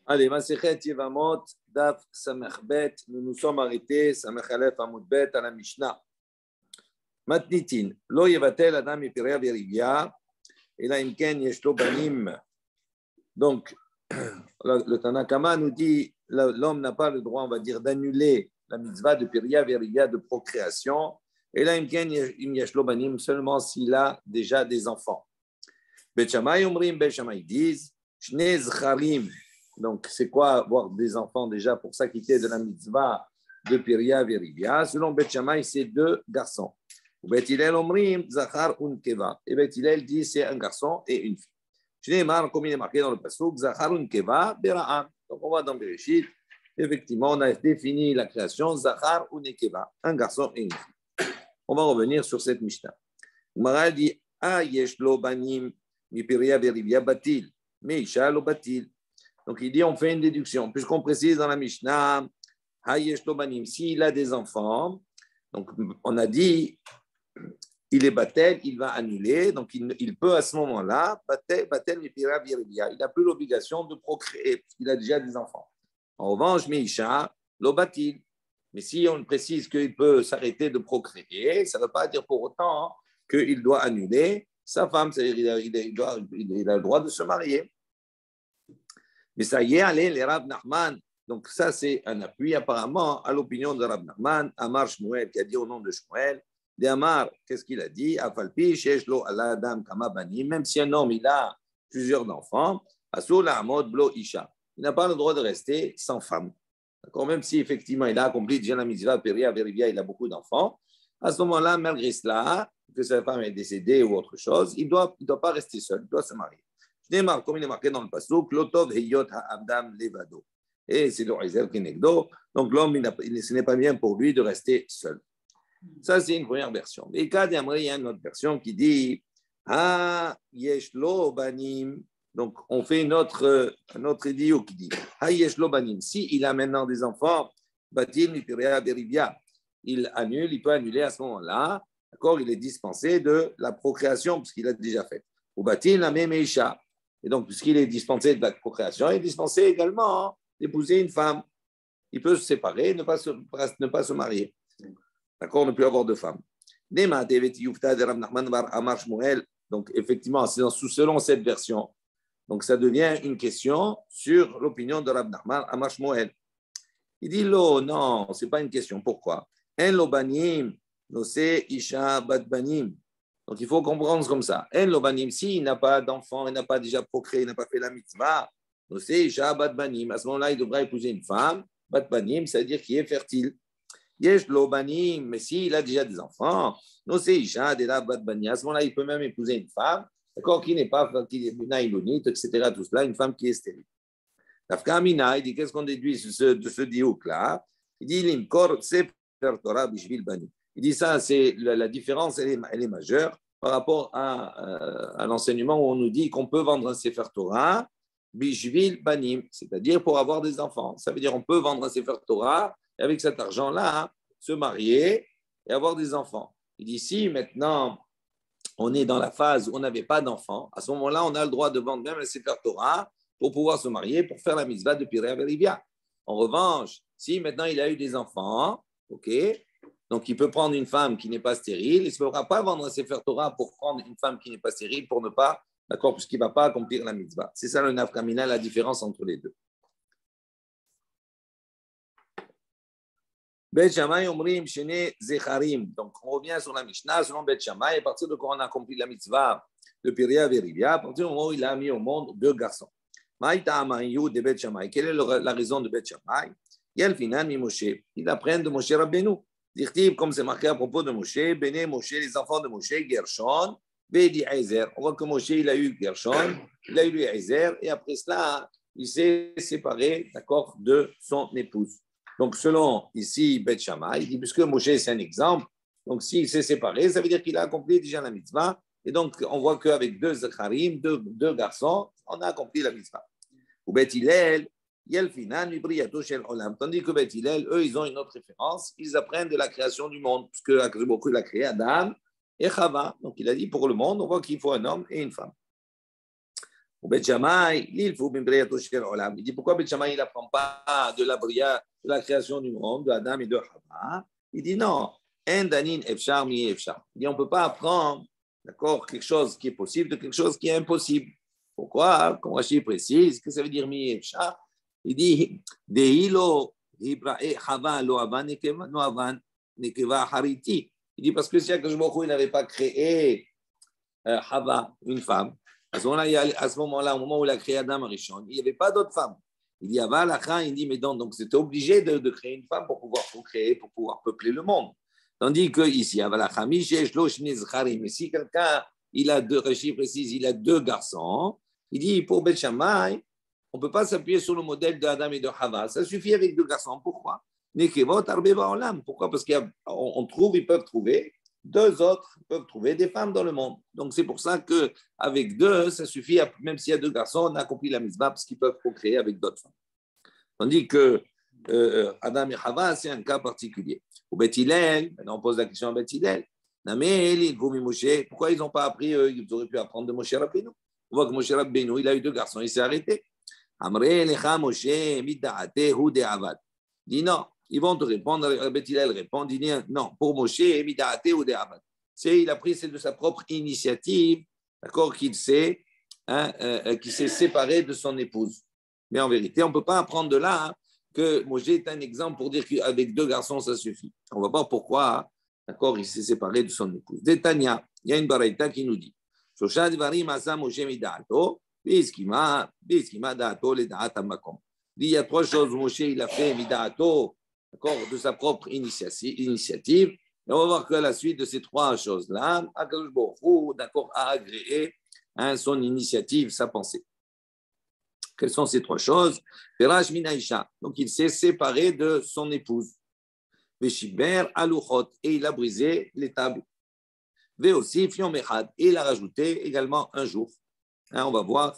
Allez, Masechet Yevamot, Daf Samechbet, nous nous sommes arrêtés, Samechalef Amoudbet, à la Mishnah. Matnitin, Lo Yevatel Adam Mipirea Verivia, et là, Imken Yeshlo Banim. Donc, le Tanakama nous dit l'homme n'a pas le droit, on va dire, d'annuler la mitzvah de Piria Verivia de procréation. Et là, Imken Yeshlo Banim seulement s'il a déjà des enfants. Bet Shammai Omrim, Bet Shammai disent, Shnei Zcharim. Donc, c'est quoi avoir des enfants déjà pour s'acquitter de la mitzvah de Piria Verivia? Selon Bet Shammai, c'est deux garçons. Bet Hillel Omrim, Zachar Unkeva. Et Bet Hillel dit c'est un garçon et une fille. Shneimar, comme il est marqué dans le pasuk, Zachar Unkeva, Bera'am. Donc, on va dans Bereshit. Effectivement, on a défini la création, Zachar Unkeva, un garçon et une fille. On va revenir sur cette Mishnah. Gemara dit, Ah, Yeshlo Banim, Mi Piria Verivia Batil, Meisha Lo Batil. Donc, il dit, on fait une déduction. Puisqu'on précise dans la Mishnah, s'il a des enfants, donc on a dit, il est batel, il va annuler, donc il peut à ce moment-là, il n'a plus l'obligation de procréer, parce qu'il a déjà des enfants. En revanche, Meisha, l'obatil. Mais si on précise qu'il peut s'arrêter de procréer, ça ne veut pas dire pour autant qu'il doit annuler sa femme, c'est-à-dire il a le droit de se marier. Mais ça y est, allez, les Rav Nachman. Donc, ça, c'est un appui apparemment à l'opinion de Rav Nachman, Amar Shmuel, qui a dit au nom de Shmuel. De Amar, qu'est-ce qu'il a dit? Afalpi, Sheshlo, Allah, Adam, Kamabani. Même si un homme, il a plusieurs enfants, Asur, la Amod, Blo, Isha. Il n'a pas le droit de rester sans femme. D'accord? Même si effectivement, il a accompli déjà la mitzvah, Peria, Verivia, il a beaucoup d'enfants. À ce moment-là, malgré cela, que sa femme est décédée ou autre chose, il ne doit pas rester seul, il doit se marier. Comme il est marqué dans le pasuk, Lotov Heyot Ha'adam Levado. Et c'est le Ezer Kenegdo. Donc l'homme, ce n'est pas bien pour lui de rester seul. Ça, c'est une première version. Et quand il y a une autre version qui dit Ah, Yeshlo Banim. Donc on fait un autre idiot qui dit Ah, Yeshlo Banim. Si il a maintenant des enfants, Batim, Mipirea, Berivia, il peut annuler à ce moment-là. D'accord, il est dispensé de la procréation, parce qu'il a déjà fait. Ou Batim, la même Isha. Et donc, puisqu'il est dispensé de la procréation, il est dispensé également d'épouser une femme. Il peut se séparer, ne pas se marier. D'accord, ne plus avoir de femme. Donc, effectivement, c'est selon cette version. Donc, ça devient une question sur l'opinion de Rav Nachman Amar Shmuel. Il dit, non, ce n'est pas une question. Pourquoi? En lo banim, no se isha bat banim. Donc, il faut comprendre comme ça. En lo banim, s'il n'a pas d'enfant, il n'a pas déjà procréé, il n'a pas fait la mitzvah, no se isha bat banim. À ce moment-là, il devra épouser une femme. Bat banim, c'est-à-dire qui est fertile. Yesh lo banim, mais s'il a déjà des enfants, no se isha de la bat banim. À ce moment-là, il peut même épouser une femme, d'accord, qui n'est pas, qui est naïlonite, etc. Tout cela, une femme qui est stérile. Dafka Amina, il dit qu'est-ce qu'on déduit de ce diouk-là? Il dit l'imkor sefer Torah bishvil bani. Il dit ça, c'est la différence, elle est majeure par rapport à l'enseignement où on nous dit qu'on peut vendre un sefer Torah bishvil banim, c'est-à-dire pour avoir des enfants. Ça veut dire on peut vendre un sefer Torah et avec cet argent-là se marier et avoir des enfants. Il dit si maintenant on est dans la phase où on n'avait pas d'enfants, à ce moment-là on a le droit de vendre même un sefer Torah pour pouvoir se marier, pour faire la mitzvah de Piria Verivia. En revanche, si maintenant il a eu des enfants, ok, donc il peut prendre une femme qui n'est pas stérile, il ne se fera pas vendre un Sefer Torah pour prendre une femme qui n'est pas stérile pour ne pas, d'accord, puisqu'il ne va pas accomplir la mitzvah. C'est ça le nafkamina, la différence entre les deux. Bet Shammai omrim shene zecharim. Donc on revient sur la Mishnah, selon Bet Shammai, à partir de quand on a accompli la mitzvah de Piria Verivia, à partir du moment où il a mis au monde deux garçons. Quelle est la raison de Bet Shammai? Ils apprennent de Moshe Rabbeinu. Comme c'est marqué à propos de Moshe, Béné Moshe, les enfants de Moshe, Gershon, Eliezer. On voit que Moshe, il a eu Gershon, il a eu Eliezer, et après cela, il s'est séparé, d'accord, de son épouse. Donc, selon ici Bet Shammai, il dit, puisque Moshe, c'est un exemple, donc s'il s'est séparé, ça veut dire qu'il a accompli déjà la mitzvah. Et donc, on voit qu'avec deux zacharim, deux garçons, on a accompli la mitzvah. Ou Bet Hillel, Yelfinan, Ibriyato Shel Olam. Tandis que Bet Hillel, eux, ils ont une autre référence. Ils apprennent de la création du monde, puisque il a créé Adam et Chava. Donc, il a dit pour le monde, on voit qu'il faut un homme et une femme. Ou Bet Shammai, il faut Olam. Il dit pourquoi Bet Shammai, il n'apprend pas de la bria, de la création du monde, de Adam et de Hava. Il dit non, En Danin Efshar Mi Efshar. Il dit on ne peut pas apprendre, d'accord, quelque chose qui est possible de quelque chose qui est impossible. Pourquoi? Comme Rashi précise, qu'est-ce que ça veut dire Mi Efshar? Il dit Deilo Hibrae Hava Lo Avan Nekeva No Avan Nekeva Hariti. Il dit parce que si Akadosh Baruch Hu n'avait pas créé Hava, une femme, à ce moment-là, au moment où il a créé Adam Arishon, il n'y avait pas d'autre femme. Il dit Aval Acha, il dit mais donc c'était obligé de créer une femme pour pouvoir procréer, pour pouvoir peupler le monde. Tandis que ici, Aval Acha, Mishesh Lo Shnei Zcharim, mais si quelqu'un il a deux, Rashi précise, il a deux garçons, il dit pour Bet Shammai, on ne peut pas s'appuyer sur le modèle d'Adam et de Hava. Ça suffit avec deux garçons. Pourquoi? Pourquoi? Parce qu'on trouve, ils peuvent trouver, deux autres peuvent trouver des femmes dans le monde. Donc c'est pour ça qu'avec deux, ça suffit, même s'il y a deux garçons, on a accompli la mitzvah parce qu'ils peuvent procréer avec d'autres femmes. Tandis que Adam et Hava, c'est un cas particulier. Au Beth Hillel, maintenant on pose la question à Beth Hillel. Pourquoi ils n'ont pas appris, ils auraient pu apprendre de Moshe Rabbeinu? On voit que Moshe Rabbeinu, il a eu deux garçons, il s'est arrêté. Dit non, ils vont te répondre, Beth Hillel répond, dit non, pour Moshe, il a pris, c'est de sa propre initiative, d'accord, qu'il s'est séparé de son épouse. Mais en vérité, on ne peut pas apprendre de là que Moshe est un exemple pour dire qu'avec deux garçons, ça suffit. On va voir pourquoi, d'accord, il s'est séparé de son épouse. Détania, il y a une baraita qui nous dit Shosha Dvarim Asa Moshe Mida'ato, Biskima Da'ato le Da'at Makom. Il y a trois choses, Moshe il a fait Mida'ato, d'accord, de sa propre initiative. Et on va voir qu'à la suite de ces trois choses-là, Akadosh Baruch Hu, d'accord, a agréé son initiative, sa pensée. Quelles sont ces trois choses? Perash Minaïcha, donc il s'est séparé de son épouse. Veshiber Aluchot, et il a brisé les tables. Ve aussi Fion Mechad, et il a rajouté également un jour. On va voir.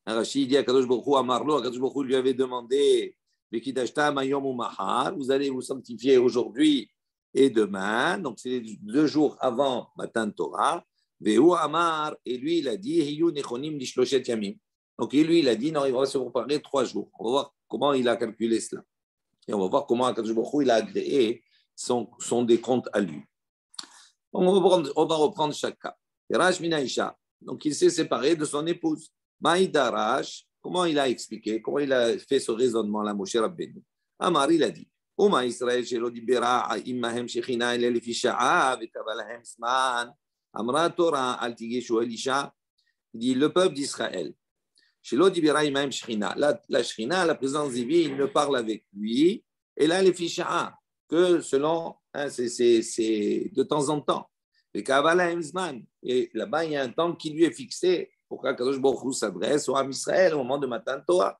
Rashi dit à Kadosh Baruch Hu, Amarlo, Kadosh Baruch Hu lui avait demandé Vekidashta Mayom ou Mahar, vous allez vous sanctifier aujourd'hui et demain. Donc c'est 2 jours avant Matan Torah. Vehu Amar, et lui il a dit Hiyu Nechonim Lishloshet Yamim. Donc lui il a dit non, il va se préparer 3 jours. On va voir comment il a calculé cela. Et on va voir comment Kadosh Baruch Hu il a agréé son décompte à lui. Donc on va reprendre chaque cas. Rash Minaïcha, donc il s'est séparé de son épouse. Maïdarash, comment il a expliqué, comment il a fait ce raisonnement-là, Moshe Rabbeinu. Amar, il a dit, Uma Israël, shelo dibera, immahem shechina, il est fisha'a, vekavalahem sman, amra Torah, al tigeshu elisha. Il dit, le peuple d'Israël, shelo dibera, immahem shechina, la shechina, la présence divine, ne parle avec lui, et là, les fisha'a, que selon, c'est de temps en temps. Vekavalahem sman, et là-bas, il y a un temps qui lui est fixé. Pourquoi Kadosh Baruch Hu s'adresse au Ham Israël au moment de Matan Torah.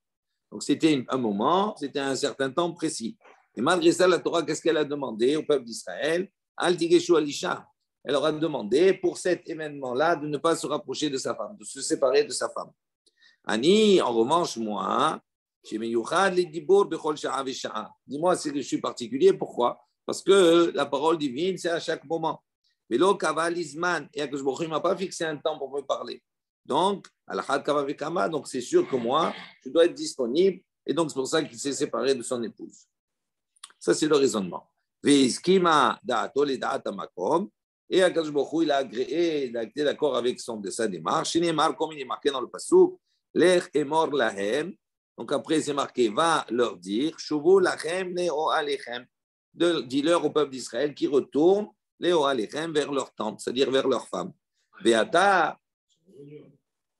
Donc c'était un moment, c'était un certain temps précis. Et malgré ça, la Torah, qu'est-ce qu'elle a demandé au peuple d'Israël? Al Tigeshu Alisha. Elle leur a demandé pour cet événement-là de ne pas se rapprocher de sa femme, de se séparer de sa femme. Ani, en revanche, moi, dis-moi si je suis particulier, pourquoi? Parce que la parole divine, c'est à chaque moment. Mais l'eau kavalizman, et Akadosh Baruch Hu ne m'a pas fixé un temps pour me parler. Donc, donc c'est sûr que moi, je dois être disponible, et donc c'est pour ça qu'il s'est séparé de son épouse. Ça, c'est le raisonnement. Et Akadosh Baruch Hu, il a agréé, il a été d'accord avec sa démarche. Comme il est marqué dans le pasuk, Lech emor lahem. Donc après, c'est marqué, va leur dire, Shuvu lachem leo alechem. Dis-leur au peuple d'Israël qui retourne leo alechem vers leur tente, c'est-à-dire vers leur femme. Veata.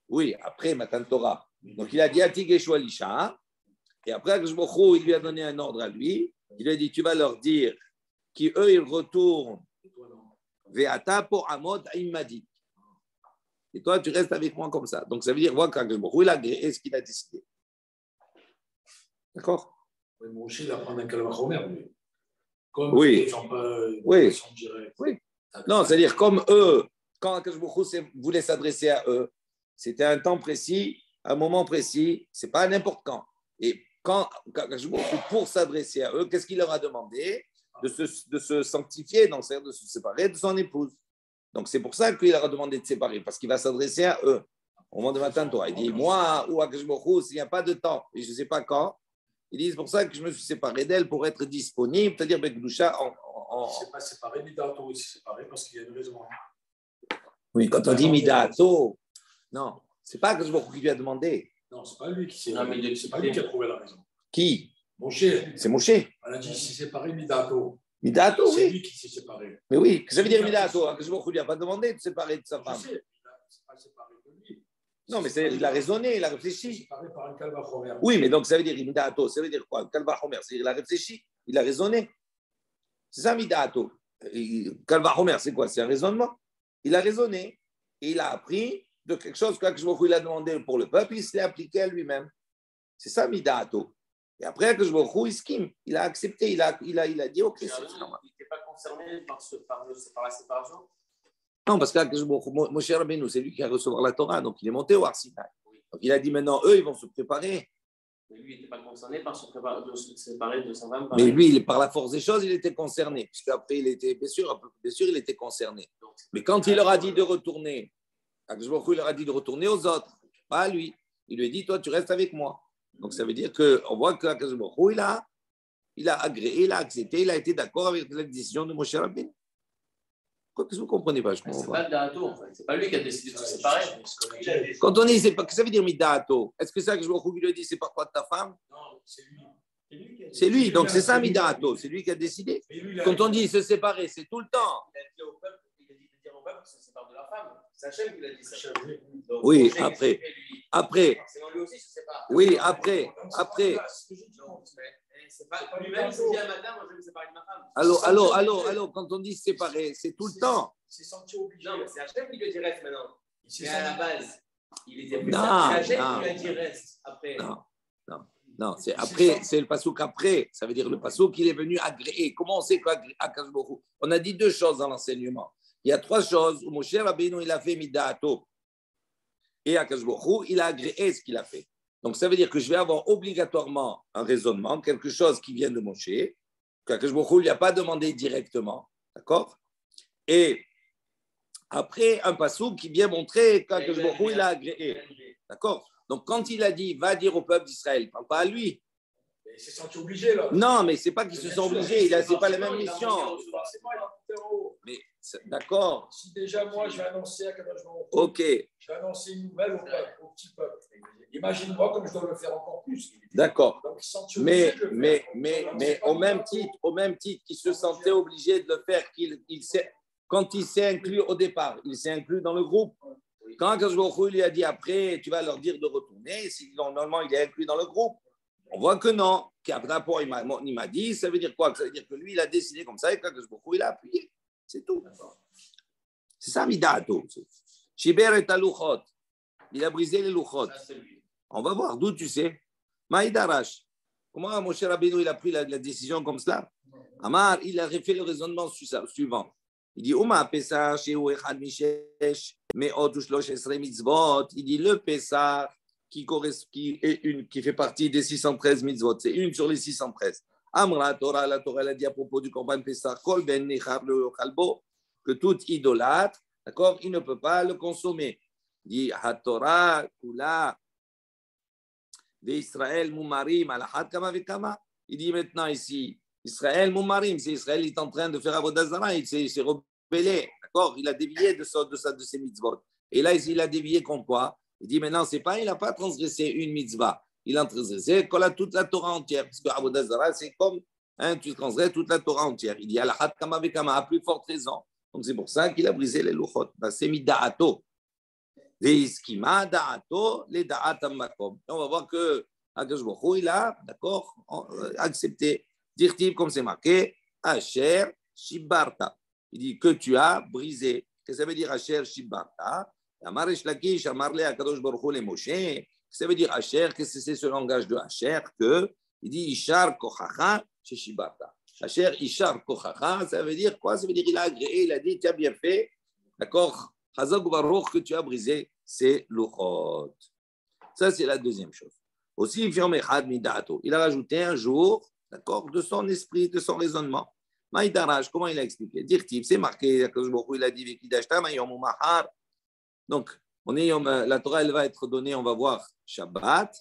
Oui, après Matan Torah. Donc il a dit Atigeshu Alisha, et après il lui a donné un ordre à lui. Il lui a dit tu vas leur dire qu'eux ils retournent Ve'ata pour Amod Aimadi. Et toi tu restes avec moi comme ça. Donc ça veut dire voilà il a agréé ce qu'il a décidé. D'accord? Oui, mon aussi il va prendre un calvachomer, lui. Comme oui. Oui. Oui. Non, c'est-à-dire comme eux, quand Akadosh Baruch Hu voulait s'adresser à eux, c'était un temps précis, un moment précis, ce n'est pas n'importe quand. Et quand Akadosh Baruch Hu, pour s'adresser à eux, qu'est-ce qu'il leur a demandé? De se sanctifier, donc c'est-à-dire de se séparer de son épouse. Donc c'est pour ça qu'il leur a demandé de séparer, parce qu'il va s'adresser à eux. au moment de Matan Torah. Il dit, moi, ou Akadosh Baruch Hu, s'il n'y a pas de temps, et je ne sais pas quand, il dit, c'est pour ça que je me suis séparé d'elle pour être disponible, c'est-à-dire Bekdusha Il ne s'est pas séparé, Midato, il s'est séparé parce qu'il y a une raison. Oui, quand on dit Midato, non, c'est pas Akadosh Baruch Hu qui lui a demandé. Non, ce n'est pas lui c'est pas lui qui a trouvé la raison. Qui? Moshe. C'est Moshe. On a dit, il s'est séparé, Midato. Midato, c'est oui. lui qui s'est séparé. Mais oui, que ça veut dire Midato? Akadosh Baruch Hu lui a pas demandé de se séparer de sa femme. Je sais, c'est pas séparé de lui. Non, mais il a raisonné, il a réfléchi. Séparé par un calva Homer. Oui, mais donc ça veut dire Midato, ça veut dire quoi? Calva Homer, c'est-à-dire il a réfléchi, il a raisonné. C'est ça Midato. Calva Homer, c'est quoi? C'est un raisonnement. Il a raisonné et il a appris de quelque chose que il a demandé pour le peuple, il s'est appliqué à lui-même. C'est ça Midato. Et après que il a accepté, il a dit ok, c'est normal. Il n'était pas concerné par la séparation. Non, parce que Moshe Rabbeinu, c'est lui qui a recevoir la Torah, donc il est monté au Har Sinaï. Donc il a dit maintenant, eux, ils vont se préparer. Mais lui, il n'était pas concerné par de se séparer de sa femme. Mais lui, par la force des choses, il était concerné, puisqu'après, il était, bien sûr, il était concerné. Mais quand il leur a dit de retourner, il leur a dit de retourner aux autres, pas à lui. Il lui a dit, toi, tu restes avec moi. Donc ça veut dire qu'on voit que il a agréé, il a accepté, il a été d'accord avec la décision de Moshe Rabbeinu. Quoi que vous ne comprenez pas, je comprends pas. C'est pas le Dato, en fait. C'est pas lui qui a décidé de se séparer. Quand on dit, c'est pas, que ça veut dire Midato? Est-ce que ça que je vois lui dit, c'est pas quoi de ta femme? Non, c'est lui. C'est lui, donc c'est ça Midato, c'est lui qui a décidé. Quand on dit se séparer, c'est tout le temps. Il a dit au peuple, qu'il se sépare de la femme. C'est Hachem qui l'a dit ça. Oui, après. C'est lui aussi se sépare. Oui, après. C'est pas lui-même qui dit un matin, moi je vais me séparer de ma femme. Allô, quand on dit se séparer, c'est tout le temps. C'est senti obligé. Non, mais c'est Hachem qui lui dit reste maintenant. Mais à la base, il était plus non, c'est Hachem qui lui a dit reste après. Non, c'est après, c'est le pasouk après. Ça veut dire le pasouk qu'il est venu agréer. Comment on sait qu'Akadosh Baruch Hu? On a dit deux choses dans l'enseignement. Il y a trois choses où Moshe Rabbeinu il a fait midato et Akadosh Baruch Hu il a agréé ce qu'il a fait. Donc ça veut dire que je vais avoir obligatoirement un raisonnement, quelque chose qui vient de Moshe, qu'Akadosh Baruch Hu lui a pas demandé directement, d'accord? Et après un pasouk qui vient montrer qu'Akadosh Baruch Hu il a agréé, d'accord? Donc, quand il a dit, va dire au peuple d'Israël, il ne parle pas à lui. Il s'est senti obligé, là. Non, mais ce n'est pas qu'il se sent obligé, ce n'est pas la même mission. Mais, d'accord. Si déjà, moi, je vais annoncer à Kadosh Baruch Hu, ok. je vais annoncer une nouvelle au peuple, au petit peuple. Imagine-moi comme je dois le faire encore plus. D'accord. Mais au même titre qu'il se sentait obligé de le faire, quand il s'est inclus au départ, il s'est inclus dans le groupe. Quand Akadosh Baruch Hu lui a dit après, tu vas leur dire de retourner, si normalement il est inclus dans le groupe, on voit que non. Qu'après, il m'a dit, ça veut dire quoi? Ça veut dire que lui, il a décidé comme ça et qu'Akadosh Baruch Hu, il a appuyé. C'est tout. C'est ça, Midato. Shiber et Aluchot. Il a brisé les Luchot. On va voir, d'où tu sais. Maïdarash. Comment Moshe Rabbeinu il a pris la décision comme cela? Amar, il a fait le raisonnement suivant. Il dit, Oma Pessah, Shehu Echad Mishesh, Me'ot Ushlosh Esrei Mitzvot. Il dit, le Pessah qui fait partie des 613 mitzvot, c'est une sur les 613. Amra Torah, la Torah l'a dit à propos du Korban Pessah, Kol Ben Nechar le Chalbo, que tout idolâtre, d'accord, il ne peut pas le consommer. Il dit, HaTorah, Kula, d'Israël, Moumarim, Alachat Kama Vekama. Il dit maintenant ici, Israël, Moumarim, c'est Israël, il est en train de faire Avodah Zarah, il s'est rebellé, d'accord? Il a dévié de ses mitzvot. Et là, il a dévié contre quoi? Il dit maintenant, il n'a pas transgressé une mitzvah, il a transgressé toute la Torah entière, parce que Avodah Zarah, c'est comme, tu transgresses toute la Torah entière. Il dit, Alachat Kama Vekama, à plus forte raison. Donc c'est pour ça qu'il a brisé les Luchot. C'est Mida'ato. Veiskima Da'ato, les Da'atam Makom. On va voir que Akadosh Baruch Hu, il a, d'accord, accepté. Dire-t-il comme c'est marqué, Asher Shibarta. Il dit que tu as brisé. Qu'est-ce que ça veut dire Asher Shibarta? Amar Eshlakish, Amarle Akadosh Baruch Hu le Moshe. Qu'est-ce que ça veut dire Asher? Qu'est-ce que c'est ce langage de Asher? Que il dit Ishar Kochacha chez Shibarta. Asher Ishar Kochacha, ça veut dire quoi? Ça veut dire il a agréé, il a dit tu as bien fait, d'accord? Chazak Baruch que tu as brisé, c'est Luchot. Ça c'est la deuxième chose. Aussi, il a rajouté un jour, d'accord, de son esprit, de son raisonnement. Maïdaraj, comment il a expliqué? Dire-t-il, c'est marqué, il a dit, donc, La Torah, elle va être donnée, on va voir Shabbat,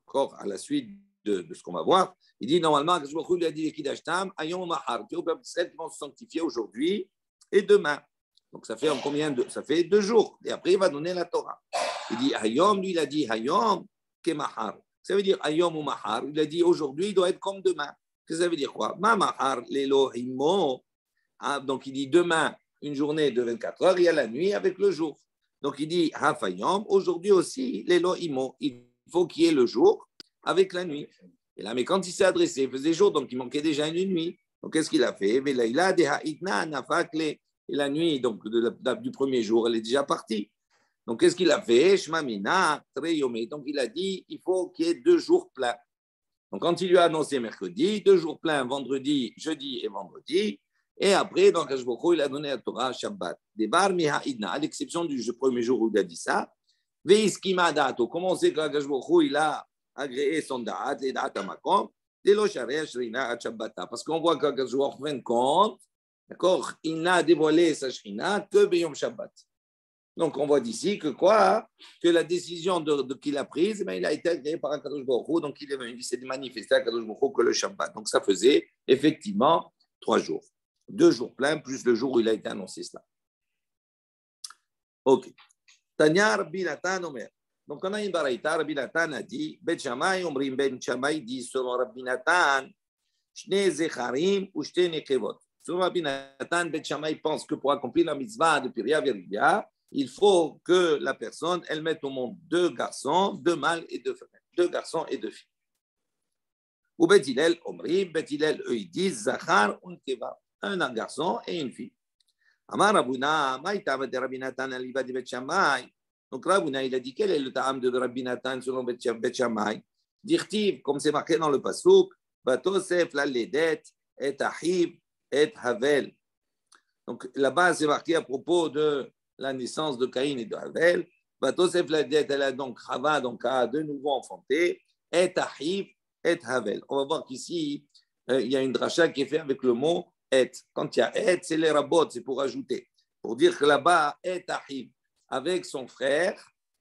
encore à la suite de ce qu'on va voir. Il dit normalement, Akadosh Baruch Hu lui a dit Kidashtam, Ayom Mahar, au peuple d'Israël qui vont se sanctifier aujourd'hui et demain. Donc ça fait ça fait 2 jours. Et après, il va donner la Torah. Il dit Hayom, lui, il a dit Hayom Kemahar. Ça veut dire Hayom ou Mahar. Il a dit aujourd'hui, il doit être comme demain. Qu'est-ce que ça veut dire quoi? Ma Mahar, l'Elohimo. Donc il dit demain, une journée de 24 heures, il y a la nuit avec le jour. Donc il dit Hafayom, aujourd'hui aussi, l'Elohimo. Il faut qu'il y ait le jour avec la nuit. Et là, mais quand il s'est adressé, il faisait jour, donc il manquait déjà une nuit. Donc qu'est-ce qu'il a fait? Et la nuit donc, du premier jour, elle est déjà partie. Donc qu'est-ce qu'il a fait? Shmamina, Treyome. Donc il a dit, il faut qu'il y ait 2 jours pleins. Donc quand il lui a annoncé mercredi, 2 jours pleins, vendredi, jeudi et vendredi. Et après, donc Akadosh Baruch Hu, il a donné la Torah Shabbat. Debar mihaidna, à l'exception du premier jour où il a dit ça. Veiskima dato. Comment on sait qu'Akadosh Baruch Hu, il a agréé son da'at, les da'at amakom, delo sharia shrina at shabbata. Parce qu'on voit qu'Akadosh Baruch Hu, en fin de compte, d'accord, il n'a dévoilé sa shrina que Beyom Shabbat. Donc on voit d'ici que quoi? Que la décision qu'il a prise, il a été agréée par Akadosh Baruch Hu, donc il s'est manifesté à Akadosh Baruch Hu que le Shabbat. Donc ça faisait effectivement 3 jours. 2 jours pleins, plus le jour où il a été annoncé cela. Ok. Tanya Rabbi Natan Omer. Donc, on a une baraïta, Rabbi Natan a dit, Bet Shammai, Omrim Ben Shammai dit, selon Rabbi Natan, Shne Zecharim ou Shne Nekevot. Selon Rabbi Natan, Bet Shammai pense que pour accomplir la mitzvah de Piria Veridia, il faut que la personne, elle mette au monde 2 garçons, 2 mâles et 2 femelles. 2 garçons et 2 filles. Ou Bet Hillel, Omrim, Bet Hillel, eux, ils disent, Zachar ou Nekeva. Un garçon et une fille. Amar Rabuna, Maïtam de Rabbi Natan, Aliba de Bet Shammai. Donc Rabuna, il a dit quel est le ta'am de Rabbi Natan selon Bet Shammai? Dirtiv, comme c'est marqué dans le pasuk, Batosef la ledet et Ahiv et Havel. Donc là-bas, c'est marqué à propos de la naissance de Caïn et de Havel. Batosef la ledet, elle a donc Chava, donc a de nouveau enfanté, et Ahiv et Havel. On va voir qu'ici, il y a une dracha qui est faite avec le mot et. Quand il y a et, c'est les rabots, c'est pour ajouter. Pour dire que là-bas, et Ahiv, avec son frère,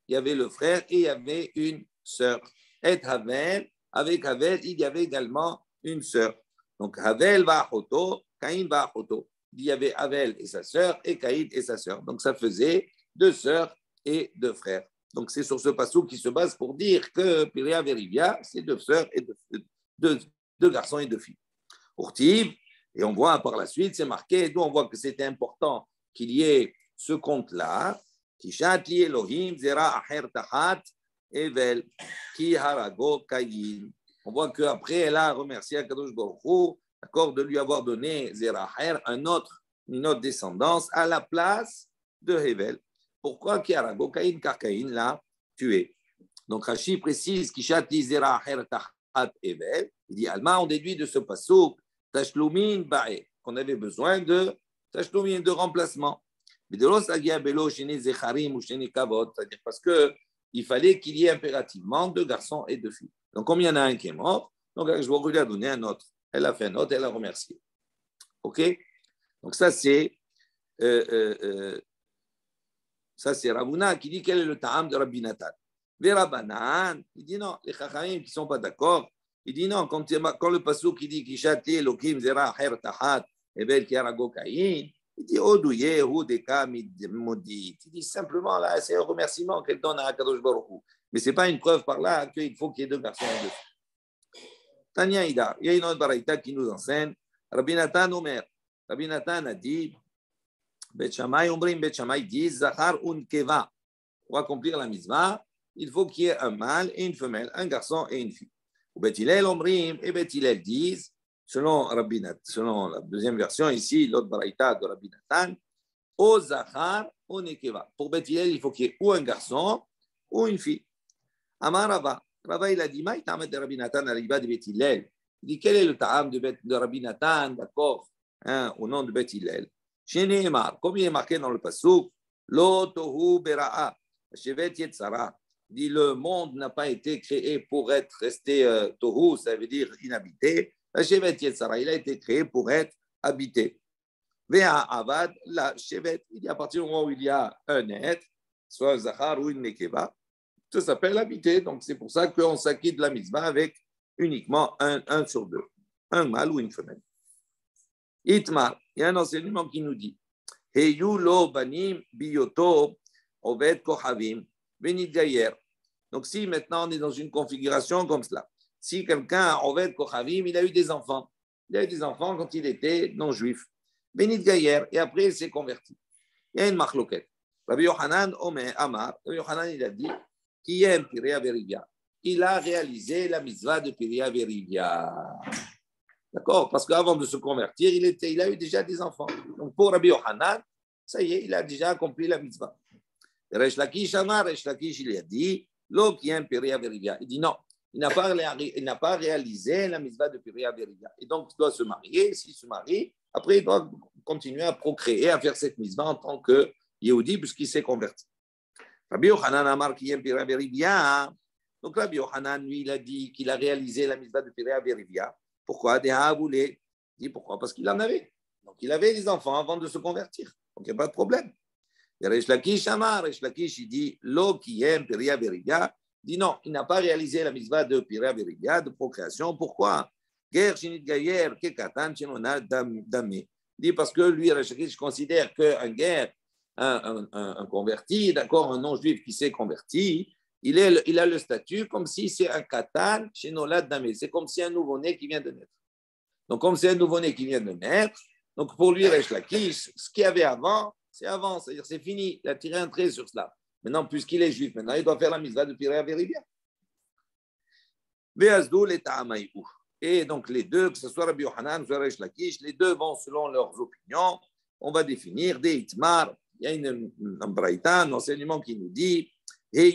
il y avait le frère et il y avait une sœur. Et Havel, avec Havel, il y avait également une sœur. Donc Havel va à Choto, Caïn va à Choto. Il y avait Havel et sa sœur et Caïn et sa sœur. Donc ça faisait 2 sœurs et 2 frères. Donc c'est sur ce passage qui se base pour dire que Piria Verivia, c'est 2 sœurs et 2 garçons et 2 filles. Urtiv, et on voit par la suite, c'est marqué, d'où on voit que c'était important qu'il y ait ce compte-là, Kishat li Elohim zera acher tachat evel ki harago Caïn. On voit qu'après, elle a remercié Akadosh Baruch Hu, d'accord, de lui avoir donné zera acher, une autre descendance à la place de Hevel. Pourquoi ki harago Caïn? Car Caïn l'a tué. Donc Rashi précise Kishat li zera acher tachat evel. Il dit Alma, on déduit de ce pasuk Tashlumin ba'e, qu'on avait besoin de Tashlumin, de remplacement. C'est-à-dire parce qu'il fallait qu'il y ait impérativement 2 garçons et 2 filles. Donc, comme il y en a un qui est mort, donc je vais lui donner un autre. Elle a fait un autre, elle a remercié. OK? Donc, ça, c'est Ravuna qui dit quel est le ta'am de Rabbi Natan. Verabanan, il dit non, les chachamim qui ne sont pas d'accord, il dit non, quand le pasuk qui dit Kishatli Elohim zera acher tahat ebel ki harago Caïn, il dit Odouye ou deka modit. Il dit simplement là, c'est un remerciement qu'elle donne à Akadosh Baruch Hu. Mais ce n'est pas une preuve par là qu'il faut qu'il y ait 2 garçons et 2 filles. Tanya Ida, il y a une autre baraïta qui nous enseigne. Rabbi Natan Omer. Rabbi Natan a dit Bet Shammai Omrim, Bet Shammai dit Zachar un keva. Pour accomplir la mitzvah, il faut qu'il y ait un mâle et une femelle, un garçon et une fille. Bet Hillel Omrim et Bet Hillel disent selon la deuxième version ici, l'autre baraïta de Rabbi Natan, O Zachar, O Nekeva. Pour Bet Hillel, il faut qu'il y ait ou un garçon ou une fille. Amar Rava. Rava, il a dit, Maï ta'am de Rabbi Natan à l'Iba de Bet Hillel. Il dit, quel est le ta'am de Rabbi Natan, d'accord, au nom de Bet Hillel. Chez Nehemar, comme il est marqué dans le pasuk, Lo tohu bera'a, shevet yetzara. Dit, le monde n'a pas été créé pour être resté tohu, ça veut dire inhabité. La Shevet Yetzara, il a été créé pour être habité. Vea Avad, la Shevet, il y a à partir du moment où il y a un être, soit Zachar ou une Nekeva, ça s'appelle habiter. Donc, c'est pour ça qu'on s'acquitte de la mitzvah avec uniquement un sur deux, un mâle ou une femelle. Itmar, il y a un enseignement qui nous dit Heyu lo banim biyoto oved kohavim venit gayer. Donc, si maintenant on est dans une configuration comme cela, si quelqu'un, oved kohavim, il a eu des enfants, quand il était non-juif, venit gayer, et après il s'est converti. Il y a une marloquette. Rabbi Yochanan Amar, Rabbi Yochanan il a dit qui aime Piria Verivia. Il a réalisé la mitzvah de Piria Verivia. D'accord? Parce qu'avant de se convertir, il a eu déjà des enfants. Donc pour Rabbi Yochanan, ça y est, il a déjà accompli la mitzvah. Resh Lakish Amar, Resh Lakish il a dit Lo qui aime Piria Verivia. Il dit non, il n'a pas réalisé la mitzvah de Piria Verivia. Et donc il doit se marier. S'il se marie, après il doit continuer à procréer, à faire cette mitzvah en tant que Yehudi, puisqu'il s'est converti. Rabbi Yochanan Amar qui aime Piria Verivia. Donc Rabbi Yochanan, lui, il a dit qu'il a réalisé la mitzvah de Piria Verivia. Pourquoi? Il dit pourquoi? Parce qu'il en avait. Donc il avait des enfants avant de se convertir. Donc il n'y a pas de problème. Et Resh Lakish Amar, Resh Lakish, il dit Lo qui aime Piria Verivia. Il dit non, il n'a pas réalisé la mitzvah de Piria Verivia, de procréation. Pourquoi? Ger Shinit Gayer, Kekatan, Shinona Damé. Il dit parce que lui, Resh Lakish, considère qu'un guerre, un converti, d'accord, un non-juif qui s'est converti, il a le statut comme si c'est un katan chez Nolad Damé. C'est comme si un nouveau-né qui vient de naître. Donc, comme c'est un nouveau-né qui vient de naître, donc pour lui, Resh Lakish, ce qu'il y avait avant, c'est avant, c'est-à-dire c'est fini. Il a tiré un trait sur cela. Maintenant, puisqu'il est juif, maintenant, il doit faire la mitzvah de Piria Verivia. Et donc, les deux, que ce soit Rabbi Yochanan, soit Resh Lakish, les deux vont selon leurs opinions. On va définir des itmar. Il y a un braïta, un enseignement qui nous dit donc,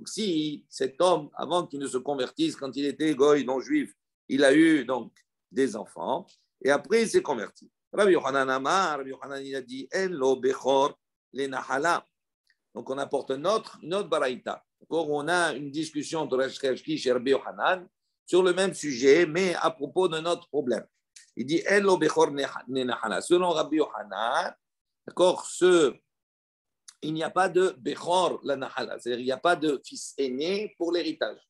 si cet homme, avant qu'il ne se convertisse, quand il était goy non-juif, il a eu donc des enfants, et après il s'est converti. Rabbi Yochanan Amar, Rabbi Yochanan il a dit En lo bechor le nahala. Donc on apporte une autre baraïta. On a une discussion entre Resh Lakish et Rabbi Yochanan sur le même sujet, mais à propos d'un autre problème. Il dit En lo bechor le nahala. Selon Rabbi Yochanan, d'accord, il n'y a pas de bechor la nahala, c'est-à-dire il n'y a pas de fils aîné pour l'héritage.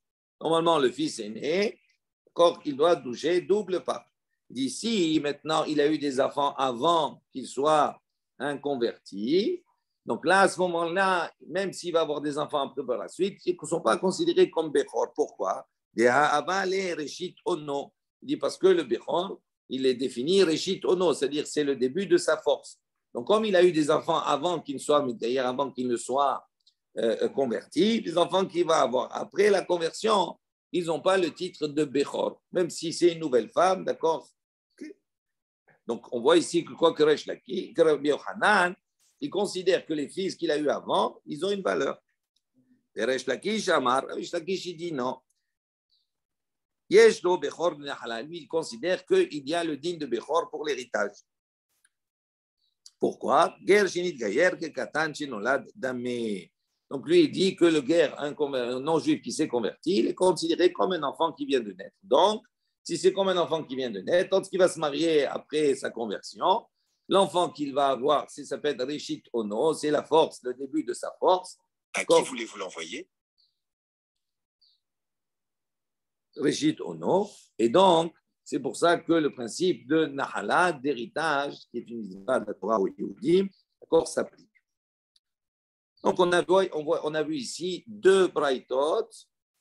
Normalement, le fils aîné, d'accord, il doit toucher double part. D'ici, maintenant, il a eu des enfants avant qu'il soit un converti. Donc là, à ce moment-là, même s'il va avoir des enfants un peu par la suite, ils ne sont pas considérés comme bechor. Pourquoi? Il dit parce que le bechor, il est défini reshit ono, c'est-à-dire c'est le début de sa force. Donc, comme il a eu des enfants avant qu'il ne soit, d'ailleurs avant qu'il ne soit converti, les enfants qu'il va avoir après la conversion, ils n'ont pas le titre de Bechor, même si c'est une nouvelle femme, d'accord? Okay. Donc, on voit ici que quoi que Resh Lakish, que Rabbi Yochanan, il considère que les fils qu'il a eu avant, ils ont une valeur. Et Resh Lakish Amar, Resh Lakish, il dit non. Yesh lo Bechor de Nahala. Lui, il considère qu'il y a le digne de Bechor pour l'héritage. Pourquoi? Ger Shinit Gayer, Kekatan Shinolad Damé. Donc lui, il dit que le guerre, un non-juif qui s'est converti, il est considéré comme un enfant qui vient de naître. Donc, si c'est comme un enfant qui vient de naître, lorsqu'il va se marier après sa conversion, l'enfant qu'il va avoir, ça s'appelle Rishit Ono, c'est la force, le début de sa force. À qui voulez-vous l'envoyer? Rishit Ono. Et donc, c'est pour ça que le principe de Nahala, d'héritage, qui est une mitzvah de la Torah au Yehudim, d'accord, s'applique. Donc, on a vu ici deux braïtot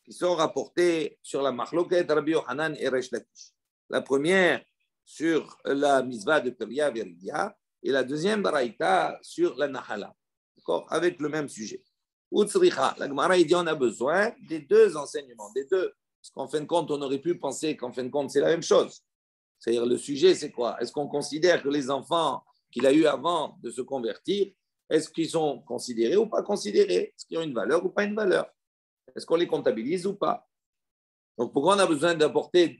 qui sont rapportés sur la Machloket Rabbi Yochanan et Resh Lakish. La première sur la mitzvah de Piria Verivia et la deuxième braïta sur la Nahala, d'accord, avec le même sujet. Utsricha, la Gemara dit on a besoin des deux enseignements, des deux. Parce qu'en fin de compte, on aurait pu penser qu'en fin de compte, c'est la même chose. C'est-à-dire, le sujet, c'est quoi? Est-ce qu'on considère que les enfants qu'il a eus avant de se convertir, est-ce qu'ils sont considérés ou pas considérés? Est-ce qu'ils ont une valeur ou pas une valeur? Est-ce qu'on les comptabilise ou pas? Donc, pourquoi on a besoin d'apporter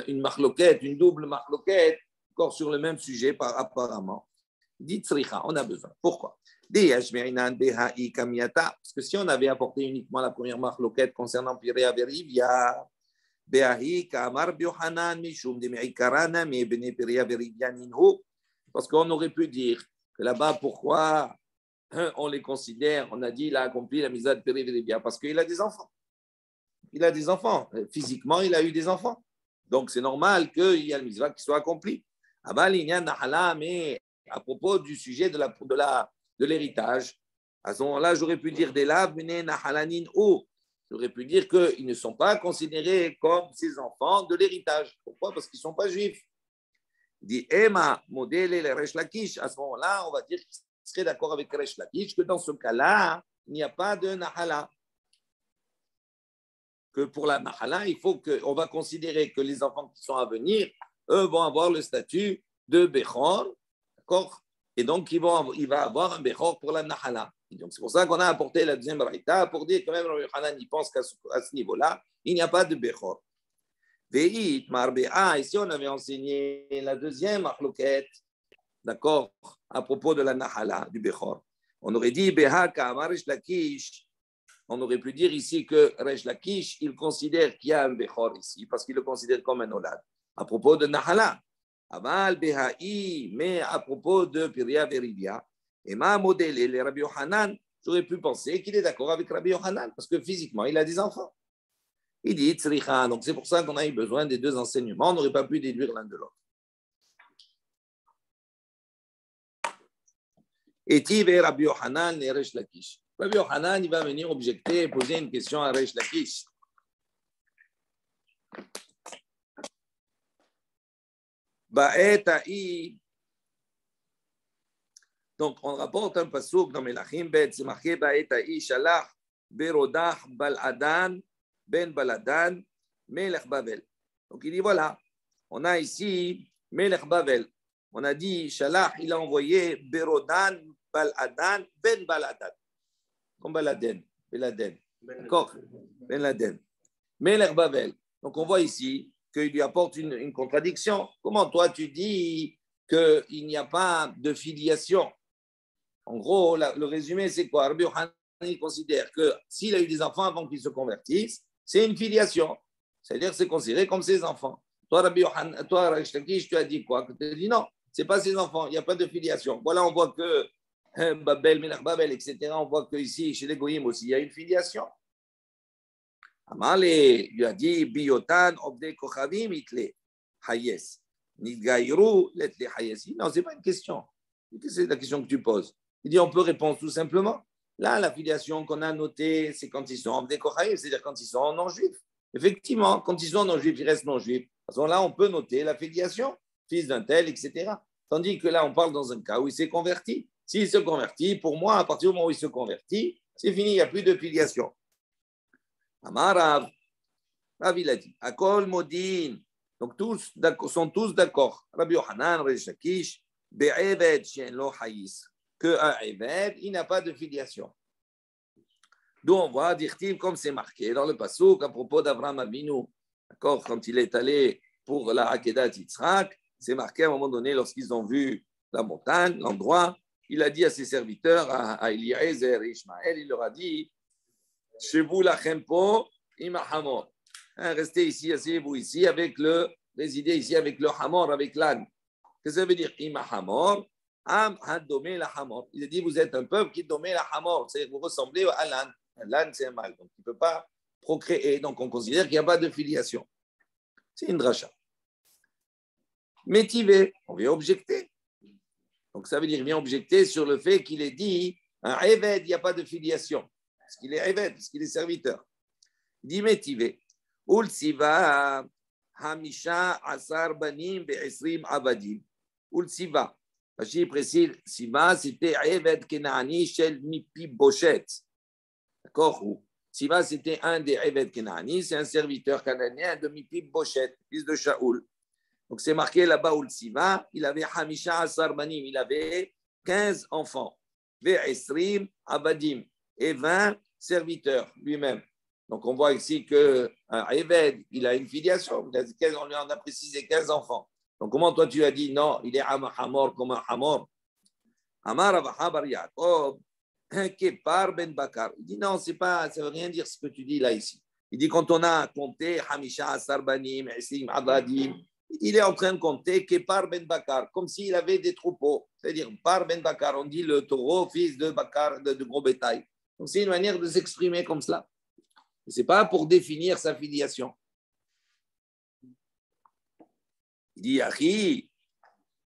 une marloquette, une double marloquette, encore sur le même sujet apparemment? Dites Sricha, on a besoin. Pourquoi? Parce que si on avait apporté uniquement la première marloquette concernant Piria Verivia, parce qu'on aurait pu dire que là-bas, pourquoi on les considère, on a dit, il a accompli la mitzvah de Périviribia, parce qu'il a des enfants. Il a des enfants. Physiquement, il a eu des enfants. Donc, c'est normal qu'il y ait le mitzvah qui soit accompli. Mais à propos du sujet de l'héritage, à ce moment-là, j'aurais pu dire des laves, j'aurais pu dire qu'ils ne sont pas considérés comme ses enfants de l'héritage. Pourquoi? Parce qu'ils ne sont pas juifs. Il dit Emma, modèle et Resh Lakish. À ce moment-là, on va dire qu'il serait d'accord avec Resh Lakish que dans ce cas-là, il n'y a pas de Nahala. Que pour la Nahala, on va considérer que les enfants qui sont à venir, eux, vont avoir le statut de Bechor. D'accord? Et donc, il va avoir un Bechor pour la Nahala. Et donc, c'est pour ça qu'on a apporté la deuxième braïta pour dire que même Rabbi Yochanan, il pense qu'à ce niveau-là, il n'y a pas de Bechor. Veit Marbea, ici on avait enseigné la deuxième marloquette, d'accord, à propos de la Nahala, du Bechor. On aurait dit Beha Kamar Resh Lakish. On aurait pu dire ici que Resh Lakish, il considère qu'il y a un Bechor ici, parce qu'il le considère comme un Olad. À propos de Nahala. Aval Beha'i, mais à propos de Piria Verivia. Et ma modèle, le Rabbi Yochanan, j'aurais pu penser qu'il est d'accord avec Rabbi Yochanan, parce que physiquement, il a des enfants. Il dit Tzricha. Donc, c'est pour ça qu'on a eu besoin des deux enseignements. On n'aurait pas pu déduire l'un de l'autre. Et Tive Rabbi Yochanan et Resh Lakish. Rabbi Yochanan, il va venir objecter et poser une question à Resh Lakish. Ba'eta'i. Donc, on rapporte un passouk dans Melachim Bet, c'est marqué Ba'eta'i Shalach Berodah Baladan Ben Baladan Melech Bavel. Donc, il dit voilà, on a ici Melech Bavel. On a dit Shalach, il a envoyé Berodan Baladan Ben Baladan. Comme Baladen, Beladen. D'accord? Ben Laden. Melech Bavel. Donc, on voit ici qu'il lui apporte une contradiction. Comment toi, tu dis qu'il n'y a pas de filiation? En gros, le résumé, c'est quoi? Rabbi Yochanan considère que s'il a eu des enfants avant qu'ils se convertissent, c'est une filiation. C'est-à-dire que c'est considéré comme ses enfants. Toi, Rabbi Yochanan, toi, Resh Lakish, tu as dit quoi? Tu as dit non, ce n'est pas ses enfants, il n'y a pas de filiation. Voilà, on voit que Babel, Melech Babel, etc., on voit qu'ici, chez les Goïm aussi, il y a une filiation. Amale lui a dit Biotan, Obde Kochavim, Itle, Hayes. Nidgaïrou, Letle Hayes. Non, ce n'est pas une question. C'est la question que tu poses. Il dit on peut répondre tout simplement. Là, la filiation qu'on a notée, c'est quand ils sont Obde Kochavim, c'est-à-dire quand ils sont non-juifs. Effectivement, quand ils sont non-juifs, ils restent non-juifs. À ce moment-là, on peut noter la filiation, fils d'un tel, etc. Tandis que là, on parle dans un cas où il s'est converti. S'il se convertit, pour moi, à partir du moment où il se convertit, c'est fini, il n'y a plus de filiation. Amarav, Rav il a dit, Akol Modin, donc tous sont tous d'accord. Rabbi Yochanan, Resh Lakish, Be'eved Shen Lo Hayis, qu'un Eved, il n'a pas de filiation. D'où on voit, dire-t-il, comme c'est marqué dans le Passouk à propos d'Avraham Avinu, d'accord, quand il est allé pour la Hakedat Yitzhak, c'est marqué à un moment donné, lorsqu'ils ont vu la montagne, l'endroit, il a dit à ses serviteurs, à Eliezer et Ishmaël, il leur a dit, chez vous, la Chempo, ima hamor. Restez ici, asseyez-vous ici, résidez ici avec le hamor, avec l'âne. Qu'est-ce que ça veut dire? Ima hamor, am hadomé la hamor. Il a dit, vous êtes un peuple qui domé la hamor. C'est-à-dire que vous ressemblez à l'âne. L'âne, c'est un mâle, donc il ne peut pas procréer. Donc on considère qu'il n'y a pas de filiation. C'est une dracha. Métivé, on vient objecter. Donc ça veut dire, il vient objecter sur le fait qu'il est dit, un Eved, il n'y a pas de filiation. Parce qu'il est Eved, parce qu'il est serviteur. Dit Métivé, Ul Siva, Hamisha, Asar Banim, Be'esrim Abadim. Ul Siva. Rachid précise, Siva, c'était Eved Kenaani, Shel Mipi Bochet. D'accord? Siva, c'était un des Eved Kenaani, c'est un serviteur cananéen de Mipi Bochet, fils de Shaoul. Donc c'est marqué là-bas où le Siva, il avait Hamisha Asar Banim, il avait 15 enfants. Ve'esrim Abadim. Et 20 serviteurs lui-même. Donc, on voit ici qu'un Eved, il a une filiation. On lui en a précisé 15 enfants. Donc, comment toi tu as dit non, il est Hamor comme un Hamor? Amar Avahabar Yaakov, Kepar Ben Bakar. Il dit non, ça ne veut rien dire ce que tu dis là ici. Il dit quand on a compté Hamisha Asar Banim, Esrim Abadim, Il est en train de compter Kepar ben Bakar, comme s'il avait des troupeaux. C'est-à-dire, par ben Bakar, on dit le taureau, fils de Bakar, de gros bétail. Donc, c'est une manière de s'exprimer comme cela. Ce n'est pas pour définir sa filiation. Il dit Achi,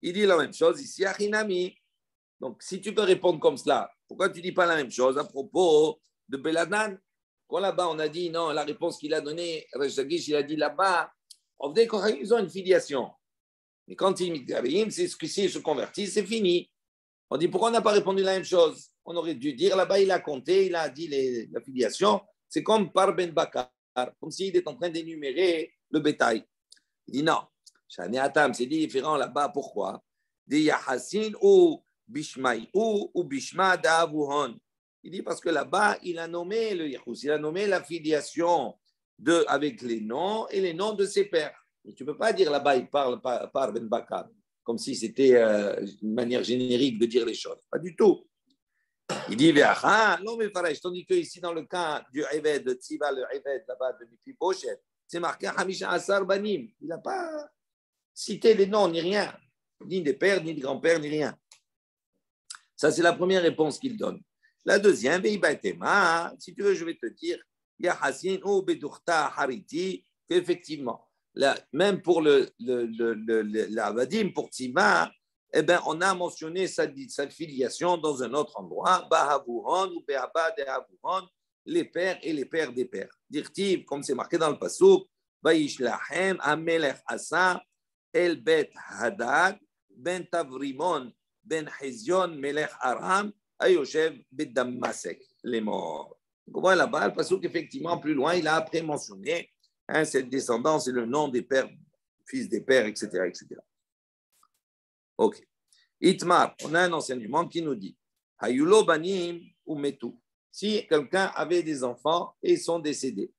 il dit la même chose ici, Achinami. Donc, si tu peux répondre comme cela, pourquoi tu ne dis pas la même chose à propos de Beladan? Quand là-bas, on a dit non, la réponse qu'il a donnée, Resh Lakish, il a dit là-bas, ils ont une filiation. Mais quand ils se convertissent, c'est fini. On dit pourquoi on n'a pas répondu la même chose? On aurait dû dire là-bas, il a compté, il a dit la filiation. C'est comme par Ben Bakar, comme s'il est en train d'énumérer le bétail. Il dit non, Shani Atam, c'est différent là-bas. Pourquoi? Des Yahassin ou Bishmaï ou Bishma d'Avuhon. Il dit parce que là-bas, il a nommé le Yahous, il a nommé la filiation avec les noms et les noms de ses pères. Et tu ne peux pas dire là-bas, il parle par Ben Bakar, comme si c'était une manière générique de dire les choses. Pas du tout. Il dit, non mais pareil, tandis que ici dans le cas du Eved, de Tziva, le Eved, là-bas de Mephibosheth, c'est marqué Hamisha Asar Banim. Il n'a pas cité les noms, ni rien, ni des pères, ni des grands-pères, ni rien. Ça, c'est la première réponse qu'il donne. La deuxième, si tu veux, je vais te dire, Yahasin ou Bedurta Hariti, qu'effectivement, même pour l'Avadim, pour Tzima, eh ben, on a mentionné sa filiation dans un autre endroit, Bahavuron ou Beaba de Havuron, les pères et les pères des pères. Dirtiv, comme c'est marqué dans le Pasuk, Vaishlahem Amelech Asa, El Bet Hadad, Ben Tavrimon, Ben Hezion, Melech Aram, Ayoshev, Bet Damasek, les morts. Donc, on voit là-bas, le Pasuk, effectivement, plus loin, il a après mentionné cette descendance et le nom des pères, fils des pères, etc. etc. Ok. Itmar, on a un enseignement qui nous dit Hayulo banim ou metu. Si quelqu'un avait des enfants et ils sont décédés.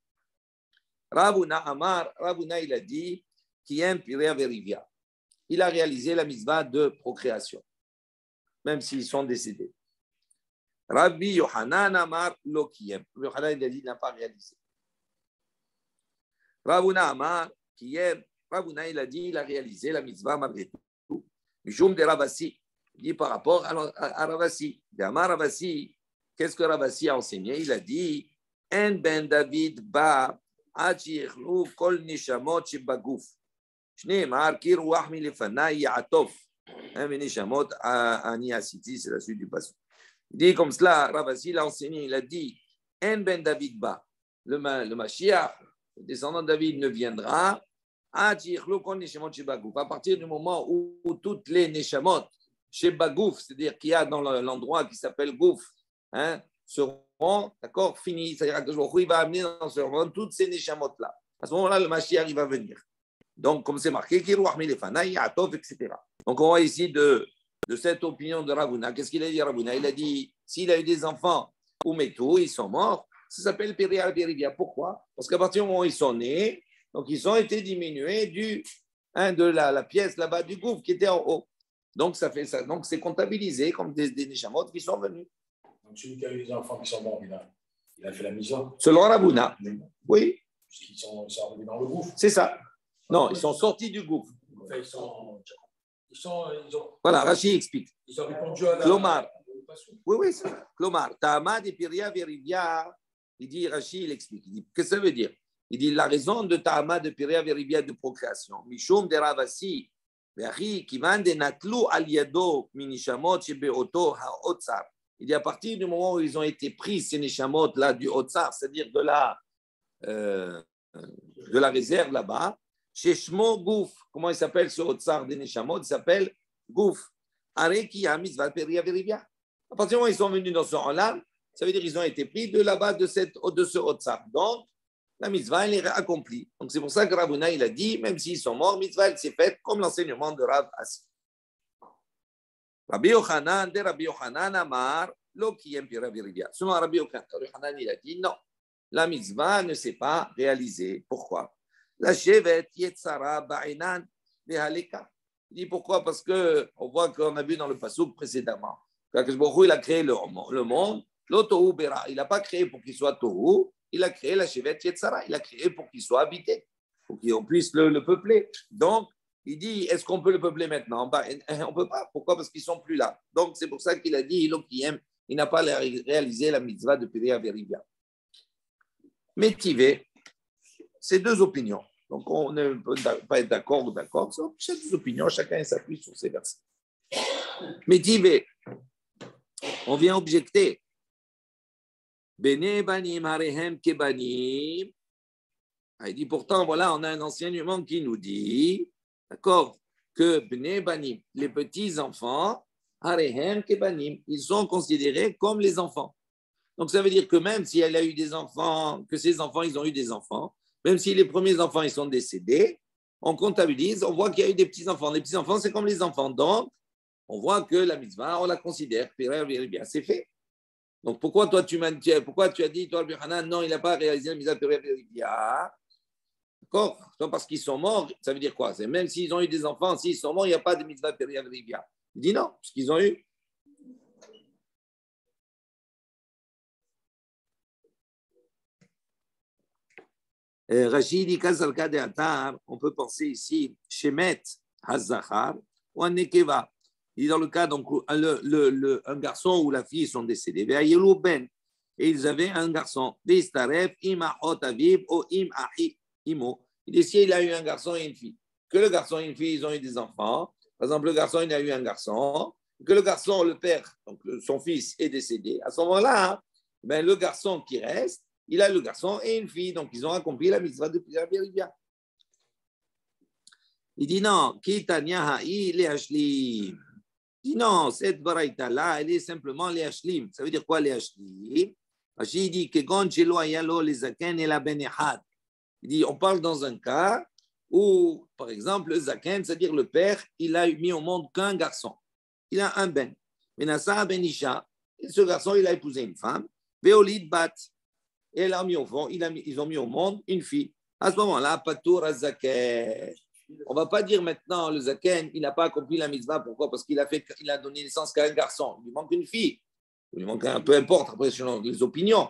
Ravuna Amar, Ravuna il a dit Kiyem Pirea Verivia. Il a réalisé la mitzvah de procréation, même s'ils sont décédés. Rabbi Yohanan Amar Lo Kiyem. Yohanan il a dit il n'a pas réalisé. Ravuna Amar Kiyem. Ravuna il a dit il a réalisé la mitzvah malgré tout. Mishum de Ravasi, il dit par rapport à Ravasi. D'Amar Ravasi, qu'est-ce que Ravasi a enseigné? Il a dit En ben David ba achichlu kol nishamot shebaguf. Shneimar ki ruach milefanai ya'atof. Nishamot ani asiti, c'est la suite du passage. Il dit comme cela, Ravasi l'a enseigné, il a dit En ben David ba, le Mashiach, le descendant de David ne viendra. À partir du moment où toutes les neshamot chez Bagouf, c'est-à-dire qu'il y a dans l'endroit qui s'appelle Gouf, seront, d'accord, finis. C'est-à-dire que il va amener dans ce monde toutes ces neshamot-là. À ce moment-là, le Mashiach, il va venir. Donc, comme c'est marqué, etc. Donc, on voit ici de cette opinion de Ravuna. Qu'est-ce qu'il a dit, Ravuna? Il a dit, s'il a eu des enfants ou métaux, ils sont morts, ça s'appelle Péria Périvia. Pourquoi? Parce qu'à partir du moment où ils sont nés, donc, ils ont été diminués de la pièce là-bas du gouffre qui était en haut. Donc, ça fait ça. Donc, c'est comptabilisé comme des neshamot qui sont venus. Donc, celui qui a eu des enfants qui sont morts, il a fait la mission. Selon Ravuna. Oui. Puisqu'ils sont arrivés dans le gouffre. C'est ça. Non, ils sont sortis du gouffre. Enfin, ils ont... Voilà, Rashi explique. Ils ont répondu à la... Klomar. Oui, c'est ça. Klomar. Ta'ama de Piria Verivia. Il dit, Rashi, il explique. Il dit, qu'est-ce que ça veut dire? Il dit la raison de Ta'ama de Piria Verivia de procréation. Mishum de Ravasi, Ve'achi, Kivan de Natlu al Yado, Minishamot, Shebeoto, Ha'otzar. Il dit à partir du moment où ils ont été pris, ces Nishamot là du Otzar, c'est-à-dire de la réserve là-bas, chez Shmo Gouf, comment il s'appelle ce Otzar des Nishamot? Il s'appelle Gouf. Areki Hamis va Piria Verivia. À partir du moment où ils sont venus dans ce rang-là, ça veut dire qu'ils ont été pris de là-bas de ce Otzar. Donc, la mitzvah, elle est accomplie. Donc, c'est pour ça que Ravuna, il a dit, même s'ils sont morts, mitzvah, elle s'est faite comme l'enseignement de Rav Asi. Rabbi Yochanan Amar, lo kiyem pi Rabbi Rivia. Selon Rabbi Yochanan, il a dit, non, la mitzvah ne s'est pas réalisée. Pourquoi? La shevet yetzara ba'inan vehaleka. Il dit pourquoi? Parce qu'on voit qu'on a vu dans le pasuk précédemment, qu'Akadosh Baruch Hu, il a créé le monde, l'otohu bera. Il n'a pas créé pour qu'il soit tohu. Il a créé la Shevet Yetzara, il a créé pour qu'il soit habité, pour qu'on puisse le peupler. Donc, il dit, est-ce qu'on peut le peupler maintenant? On ne peut pas. Pourquoi? Parce qu'ils ne sont plus là. Donc, c'est pour ça qu'il a dit, il n'a pas réalisé la mitzvah de Piria Verivia. Métivé, c'est deux opinions. Donc, on ne peut pas être d'accord ou d'accord. C'est deux opinions, chacun s'appuie sur ses versets. Métivé, on vient objecter. Bene banim harehem kebanim. Il dit pourtant, voilà, on a un enseignement qui nous dit, d'accord, que bene banim, les petits-enfants, harehem kebanim, ils sont considérés comme les enfants. Donc, ça veut dire que même si elle a eu des enfants, que ses enfants, ils ont eu des enfants, même si les premiers enfants, ils sont décédés, on comptabilise, on voit qu'il y a eu des petits-enfants. Les petits-enfants, c'est comme les enfants. Donc, on voit que la mitzvah, on la considère, bien, c'est fait. Donc, pourquoi toi, tu as dit, toi, Hanan, non, il n'a pas réalisé la mitzvah bien. D'accord? Parce qu'ils sont morts, ça veut dire quoi? C'est même s'ils ont eu des enfants, s'ils sont morts, il n'y a pas de mitzvah bien. Il dit non, parce qu'ils ont eu. Rachid dit Kazalka de Atar, on peut penser ici Shemet Hazachar ou un Nekeva. Il dit dans le cas, donc, un garçon ou la fille sont décédés. Ben, et ils avaient un garçon. Vistaref, Imahot Aviv, ou Imahi, Imo. Il dit s'il a eu un garçon et une fille. Que le garçon et une fille, ils ont eu des enfants. Par exemple, le garçon, il a eu un garçon. Que le garçon, le père, donc son fils, est décédé. À ce moment-là, ben, le garçon qui reste, il a le garçon et une fille, donc ils ont accompli la mitzvah de Piria Verivia. Il dit non, Kitanya Ha'i le Hashlim. Il dit non, cette baraita-là, elle est simplement les Hashlim. Ça veut dire quoi les Hashlim? Il dit que Gonchelo Ayalo les Zaken et la Benehad. Il dit on parle dans un cas où, par exemple, le Zaken, c'est-à-dire le père, il a mis au monde qu'un garçon. Il a un Ben. Benassa Benisha. Ce garçon, il a épousé une femme. Veolid Bat. Et elle a mis au fond, ils ont mis au monde une fille. À ce moment-là, Patour Zaken. On ne va pas dire maintenant, le Zaken, il n'a pas accompli la mitzvah. Pourquoi? Parce qu'il a donné naissance qu'à un garçon. Il lui manque une fille. Il lui manque peu importe, après, selon les opinions.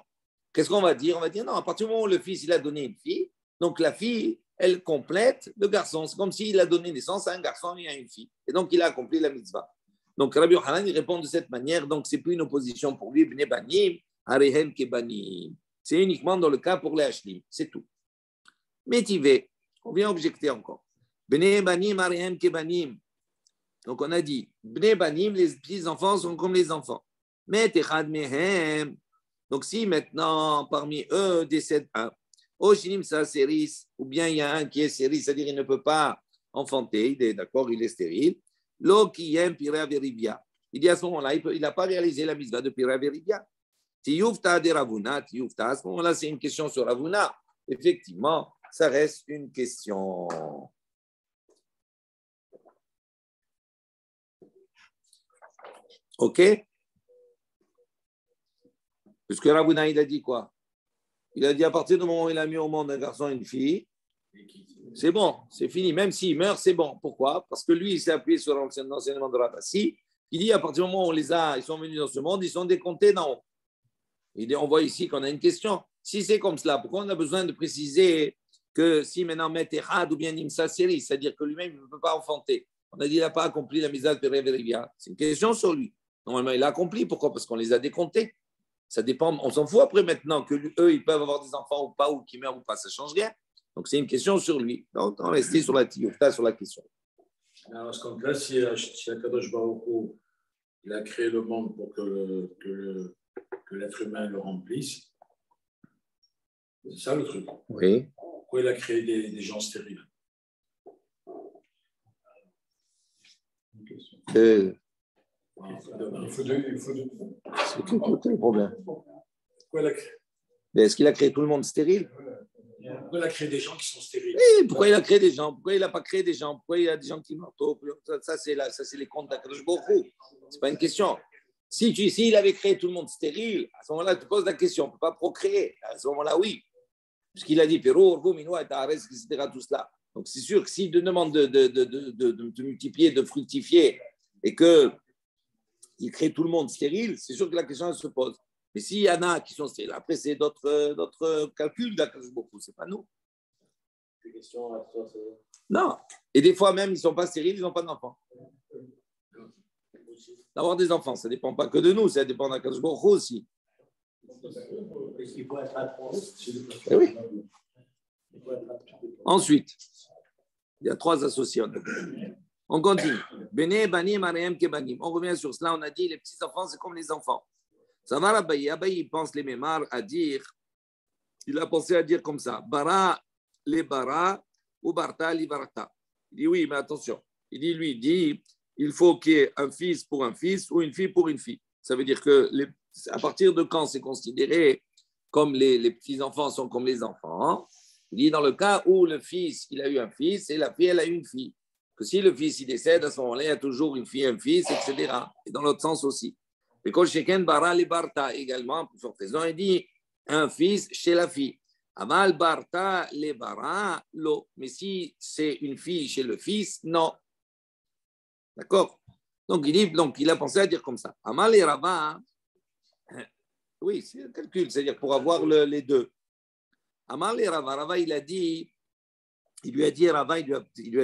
Qu'est-ce qu'on va dire? On va dire non, à partir du moment où le fils, il a donné une fille, donc la fille, elle complète le garçon. C'est comme s'il a donné naissance à un garçon et à une fille. Et donc, il a accompli la mitzvah. Donc, Rabbi Yochanan, il répond de cette manière. Donc, ce n'est plus une opposition pour lui. Bnei banim, harehem kebanim. C'est uniquement dans le cas pour les hashlim, c'est tout. Métivé, on vient objecter encore. Bnei banim harehem kebanim. Donc on a dit, Bnei banim, les petits-enfants sont comme les enfants. Mais techad mehem. Donc si maintenant, parmi eux, décède un, Oshinim sa séris, ou bien il y a un qui est séris, c'est-à-dire il ne peut pas enfanter, il est d'accord, il est stérile. Lo kiyem piria verivia. Il dit à ce moment-là, il n'a pas réalisé la mitzvah de piria verivia. Tiyufta de Ravuna, Tiyufta, à ce moment-là, c'est une question sur Ravuna. Effectivement, ça reste une question. OK? Parce que Ravuna, il a dit quoi? Il a dit à partir du moment où il a mis au monde un garçon et une fille, c'est bon, c'est fini. Même s'il meurt, c'est bon. Pourquoi? Parce que lui, il s'est appuyé sur l'enseignement de Ravassi. Il dit à partir du moment où ils sont venus dans ce monde, ils sont décomptés d'en haut. On voit ici qu'on a une question. Si c'est comme cela, pourquoi on a besoin de préciser que si maintenant Metehad ou bien Nimsa Seri, c'est-à-dire que lui-même ne peut pas enfanter, on a dit qu'il n'a pas accompli la mise à Verivia. C'est une question sur lui. Normalement, il a accompli. Pourquoi? Parce qu'on les a décomptés. Ça dépend. On s'en fout après maintenant que eux, ils peuvent avoir des enfants ou pas, ou qu'ils meurent ou pas. Ça ne change rien. Donc, c'est une question sur lui. Donc, on reste sur la tioufta, sur la question. Alors, à ce compte-là, si Akadosh Baruch Hu, il a créé le monde pour que l'être humain le remplisse. C'est ça le truc. Oui. Pourquoi il a créé des gens stériles? Il faut c'est tout le problème. Pourquoi il a créé? Mais est-ce qu'il a créé tout le monde stérile? Pourquoi il a créé des gens qui sont stériles? Oui, pourquoi il a créé des gens? Pourquoi il n'a pas créé des gens? Pourquoi il y a des gens qui meurent? Ça, c'est les comptes d'Akadosh Baruch Hu. Ce n'est pas une question. S'il avait créé tout le monde stérile, à ce moment-là, tu poses la question. On ne peut pas procréer. À ce moment-là, oui. Parce qu'il a dit, etc., tout cela. Donc, c'est sûr que s'il te demande de multiplier, de fructifier, et qu'il crée tout le monde stérile, c'est sûr que la question elle se pose. Mais s'il y en a qui sont stériles, après, c'est d'autres calculs d'Akadosh Baruch Hu, ce n'est pas nous. Non. Et des fois même, ils ne sont pas stériles, ils n'ont pas d'enfants. D'avoir des enfants, ça ne dépend pas que de nous, ça dépend d'Akadosh Baruch Hu aussi. Eh oui. Ensuite, il y a 3 associés. On continue. Bene, banim, areem, kebanim. On revient sur cela. On a dit les petits-enfants, c'est comme les enfants. Ça va, Abaye. Abaye, il pense les mémars à dire, il a pensé à dire comme ça. Bara, les bara, ou barta, li barta. Il dit oui, mais attention. Il dit, il faut qu'il y ait un fils pour un fils ou une fille pour une fille. Ça veut dire que à partir de quand c'est considéré comme les petits-enfants sont comme les enfants, il dit dans le cas où le fils, il a eu un fils et la fille, elle a eu une fille. Que si le fils, il décède, à ce moment-là, il y a toujours une fille, un fils, etc. Et dans l'autre sens aussi. Et quand Sheken Bara les Barta également, pour son présent, il dit un fils chez la fille. Amal Barta les Bara, lo. Mais si c'est une fille chez le fils, non. D'accord? Donc, il a pensé à dire comme ça. Amal et Rava, oui, c'est un calcul, c'est-à-dire pour avoir les deux. Amal et Rava, il lui a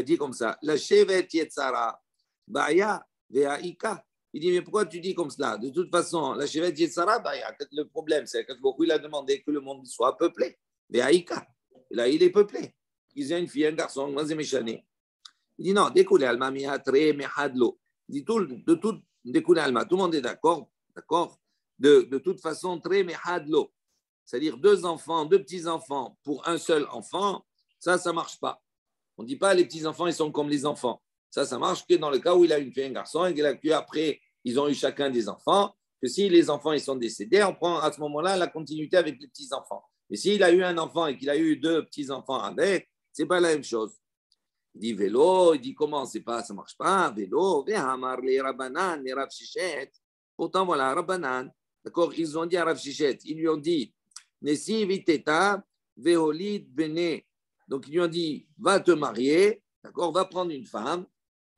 dit comme ça, la chevet yetzara, baya ve'aika. Il dit, mais pourquoi tu dis comme cela? De toute façon, la chevet yetzara, baya. Le problème, c'est que beaucoup il a demandé que le monde soit peuplé. Ve'aika. Et là, il est peuplé. Ils ont une fille, un garçon, moi, c'est méchané. Il dit, non, découle alma miatre mehadlo. Il dit, de tout découle alma. Tout le monde est d'accord, de toute façon, très mehadlo. C'est-à-dire 2 enfants, 2 petits-enfants pour un seul enfant, ça ne marche pas. On ne dit pas les petits-enfants, ils sont comme les enfants. Ça marche que dans le cas où il a une fille et un garçon et qu'après, ils ont eu chacun des enfants. Que si les enfants ils sont décédés, on prend à ce moment-là la continuité avec les petits-enfants. Mais s'il a eu un enfant et qu'il a eu 2 petits-enfants avec, ce n'est pas la même chose. Il dit vélo, il dit comment, ça ne marche pas. Vélo, les Rabbanan, les Rav Shichet. Pourtant, voilà, Rabbanan, d'accord, ils ont dit à Rav Shichet, ils lui ont dit Nesi viteta veholid bene. Donc, ils lui ont dit, va te marier, d'accord, va prendre une femme,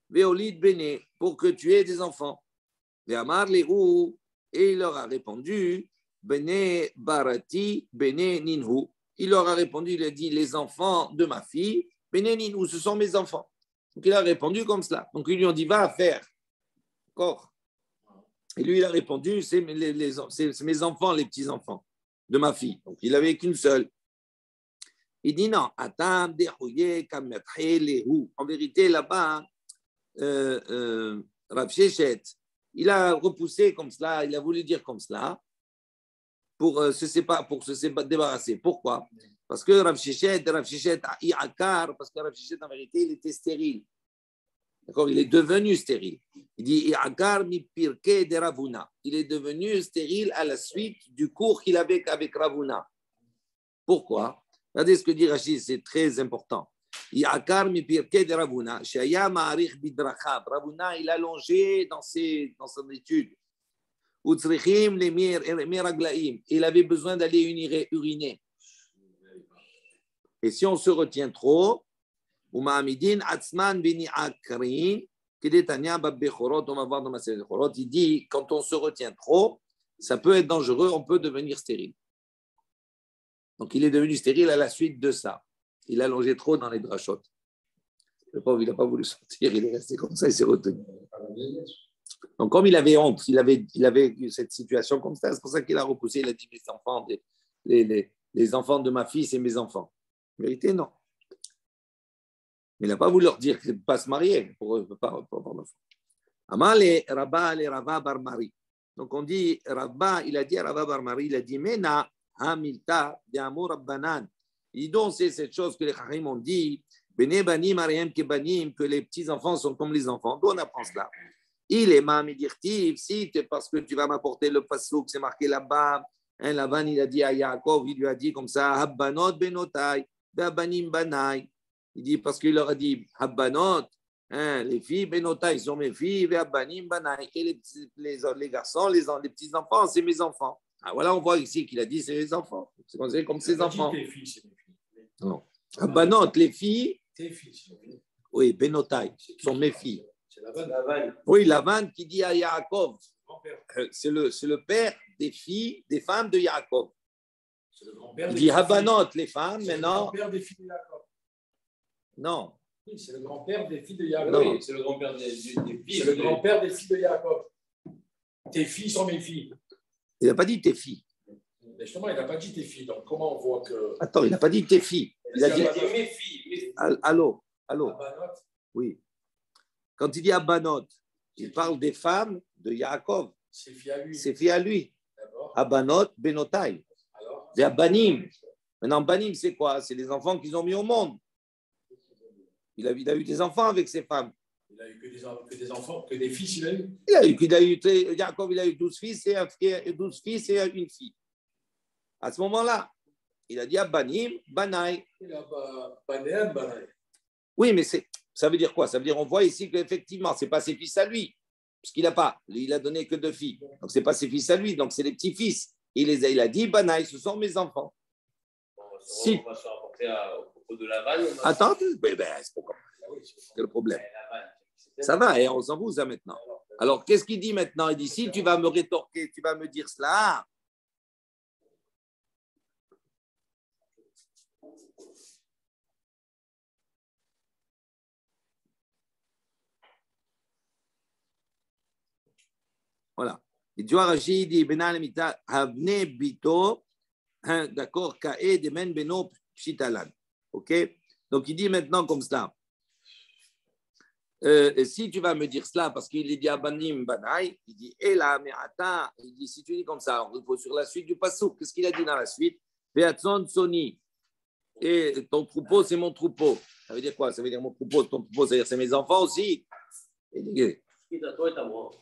veholid bene, pour que tu aies des enfants. Ve'amar lehu, et il leur a répondu, bene barati, bene ninhu. Il leur a répondu, il a dit, les enfants de ma fille, bene ninhu, ce sont mes enfants. Donc, il a répondu comme cela. Donc, ils lui ont dit, va faire. D'accord. Et lui, il a répondu, c'est mes enfants, les petits-enfants de ma fille. Donc, il n'avait qu'une seule. Il dit non, en vérité, là-bas, Rav Shechet, il a repoussé comme cela, il a voulu dire comme cela, pour se débarrasser. Pourquoi? Parce que Rav Shechet, parce que Rav Shechet, en vérité, il était stérile. D'accord, il est devenu stérile. Il dit I'akar mi pirke de Ravuna. Il est devenu stérile à la suite du cours qu'il avait avec Ravuna. Pourquoi? Regardez ce que dit Rachid, c'est très important. I'akar mi pirke de Ravuna. Shaya ma'arich bidrachab. Ravuna, il a allongé dans son étude. Utzrichim les miraglaim. Il avait besoin d'aller uriner. Et si on se retient trop, on va voir dans ma série de Chorot, il dit quand on se retient trop, ça peut être dangereux, on peut devenir stérile. Donc il est devenu stérile à la suite de ça. Il a allongé trop dans les drachotes. Le pauvre, il n'a pas voulu sortir, il est resté comme ça, il s'est retenu. Donc comme il avait honte, il avait eu cette situation comme ça, c'est pour ça qu'il a repoussé, il a dit les enfants, les enfants de ma fille, c'est mes enfants. En vérité, non. Mais il n'a pas voulu leur dire qu'il ne peut pas se marier pour avoir d'enfants. Amal Rabba Bar Mari. Donc on dit, Rabba, il a dit à Rabba Bar Mari, il a dit, Mena Hamilta Bi'amur Rabbanan. Il dit donc, c'est cette chose que les Chachim ont dit, Bene Banim Ariam Kebanim, que les petits-enfants sont comme les enfants. D'où on apprend cela? Il est Mamidirtiv, si c'est parce que tu vas m'apporter le pasouk, c'est marqué là-bas. Lavan, il a dit à Yaakov, il lui a dit comme ça, Habbanot Benotai, Babanim Banai. Il dit parce qu'il leur a dit Habbanot, les filles, Benotai, ils sont mes filles, Babanim Banai. Et les garçons, les petits-enfants, c'est mes enfants. Ah, voilà, on voit ici qu'il a dit c'est les enfants. C'est considéré comme ses enfants. Les filles, c'est mes filles. Non. Habbanot, les filles. Tes filles. Oui, Benotai, sont mes filles. C'est Lavan. Oui, Lavan qui dit à Yaakov, c'est le père des filles, des femmes de Yaakov. C'est le grand-père. Il dit Habbanot, les femmes, maintenant. C'est le grand-père des filles de Yaakov. Non. Oui, c'est le grand-père des filles de Yaakov. Non. Oui, c'est le grand-père des filles. C'est le grand-père des filles de Yaakov. Tes filles sont mes filles. Il n'a pas dit tes filles. Mais justement, il n'a pas dit tes filles. Donc, comment on voit que. Attends, il n'a pas dit tes filles. Il a dit. Mes filles. Allô. Abanot, Oui. Quand il dit Abanot, il parle des femmes de Yaakov. c'est filles à lui. C'est fait à lui. D'accord. Abanot, Benotai. Alors, C'est Abanim. Maintenant, Banim, c'est quoi? C'est les enfants qu'ils ont mis au monde. Il a eu des enfants avec ses femmes. il n'a eu que des enfants, que des fils, il a eu. Yaakov, il a eu 12 fils et 12 fils et une fille. À ce moment-là, il a dit Abanim, Banaï. Il a Banéam, Banaï. Oui, mais ça veut dire quoi? Ça veut dire on voit ici qu'effectivement, ce n'est pas ses fils à lui. Parce qu'il n'a pas. Il a donné que 2 filles. Donc, ce n'est pas ses fils à lui. Donc, c'est les petits-fils. Il a dit Banaï, ce sont mes enfants. Si. On va se rapporter au propos de Laval. Attends, c'est pourquoi? Quel problème? Ça va, et on s'en fout ça maintenant. Alors, qu'est-ce qu'il dit maintenant? Il dit, si tu vas me rétorquer, tu vas me dire cela. Voilà. Et tu vois, Rachid dit, Havne Bito, d'accord, Kae Demen Beno Pshitalan. OK? Donc, il dit maintenant comme ça. Si tu vas me dire cela, parce qu'il dit Abanim Banaï, il dit Ela Me'ata, il dit si tu dis comme ça, il faut sur la suite du passouk. Qu'est-ce qu'il a dit dans la suite? Ve'atson Soni. Et ton troupeau, c'est mon troupeau. Ça veut dire quoi? Ça veut dire mon troupeau, ton troupeau, ça veut dire c'est mes enfants aussi. Il